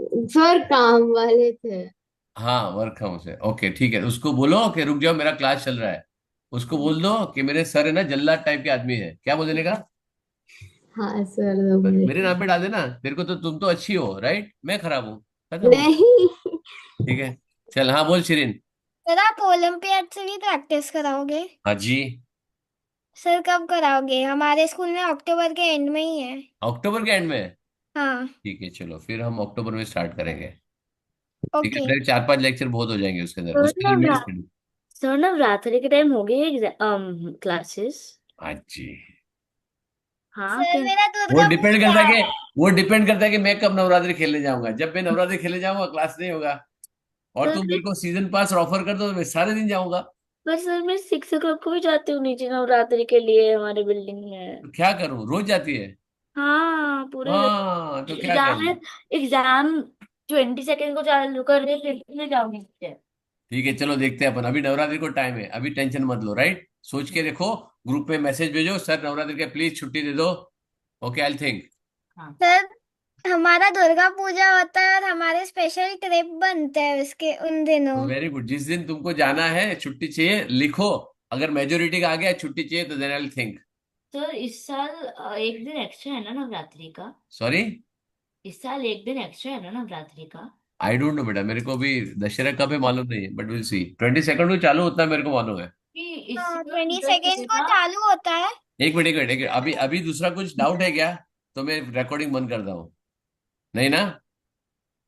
B: सर, काम वाले थे।
A: हाँ, वर्क हाउस है. ओके ठीक है, उसको बोलो कि रुक जाओ, मेरा क्लास चल रहा है. उसको बोल दो कि मेरे सर है ना, जल्लाद टाइप के आदमी है. क्या बोलने का?
B: हाँ सर, तो
A: मेरे नाम पे डाल देना. तेरे को तो, तुम तो अच्छी हो, राइट? मैं खराब हूँ. खत्म हो.
B: नहीं।
A: ठीक है. चल, हाँ बोल शिरीन.
G: सर आप ओलंपियाड से भी प्रैक्टिस कराओगे?
A: हाँ जी.
G: सर कब कराओगे? हमारे स्कूल में अक्टूबर के एंड में ही है।
A: अक्टूबर के एंड में?
G: हाँ।
A: ठीक है, चलो फिर हम अक्टूबर में स्टार्ट करेंगे. ठीक है,
G: ओके।
A: मेरे 4-5 लेक्चर बहुत हो जाएंगे उसके अंदर.
C: सर
A: उसके अंदर मेरी
C: नवरा
A: स्टडी.
C: सर नवरात्रि के टाइम हो गए क्लासेस?
A: हाँ जी.
C: हाँ
G: सर
C: क्या?
G: मेरा
A: वो
G: दुर्गा
A: डिपेंड
G: पूजा
A: करता है
G: है।
A: कि वो डिपेंड करता है कि मैं कब नवरात्रि खेलने जाऊंगा. जब मैं नवरात्रि खेलने जाऊंगा क्लास नहीं होगा. और
C: सर
A: तुम
C: मैं
A: मेरे को सीजन पास ऑफर कर दो तो मैं सारे दिन जाऊंगा.
C: पर सर मैं 6 o'clock को भी जाती हूँ नीचे नवरात्रि के लिए हमारे बिल्डिंग में।
A: तो क्या करूं, रोज जाती है?
C: हाँ पूरे
A: हाँ तो क्या
C: एग्जाम
A: करूं?
C: एग्जाम 22 सेकेंड को चालू कर रहे फिर मैं जाऊंगी नीचे।
A: ठीक है, चलो देखते हैं अपन. अभी नवरात्रि को टाइम है, अभी टेंशन मत लो, राइट? सोच के देखो, ग्रुप में मैसेज भेजो, सर नवरात्रि के प्लीज छुट्टी दे दो. Okay, I think.
C: हाँ
G: सर हमारा दुर्गा पूजा होता है और हमारे स्पेशल ट्रिप बनते हैं उसके उन दिनों।
A: Very good. जिस दिन तुमको जाना है, छुट्टी चाहिए, लिखो. अगर मेजोरिटी का आ गया छुट्टी चाहिए तो then I will think.
C: Sir इस साल एक दिन एक्स्ट्रा है ना नवरात्रि का?
A: सॉरी,
C: इस साल एक दिन एक्स्ट्रा है ना नवरात्रि का?
A: आई डोंट नो बेटा, मेरे को भी दशहरा कब है मालूम नहीं है, बट विल सी. 22 को चालू होता है, मेरे को मालूम है.
C: कि इस
G: हाँ
C: बार
G: 22 को
C: दशहरा
G: चालू होता है।
A: एक मिनट, एक मिनट, एक मिनट. अभी अभी दूसरा कुछ डाउट है क्या? तो मैं रिकॉर्डिंग बंद करता हूँ. नहीं ना?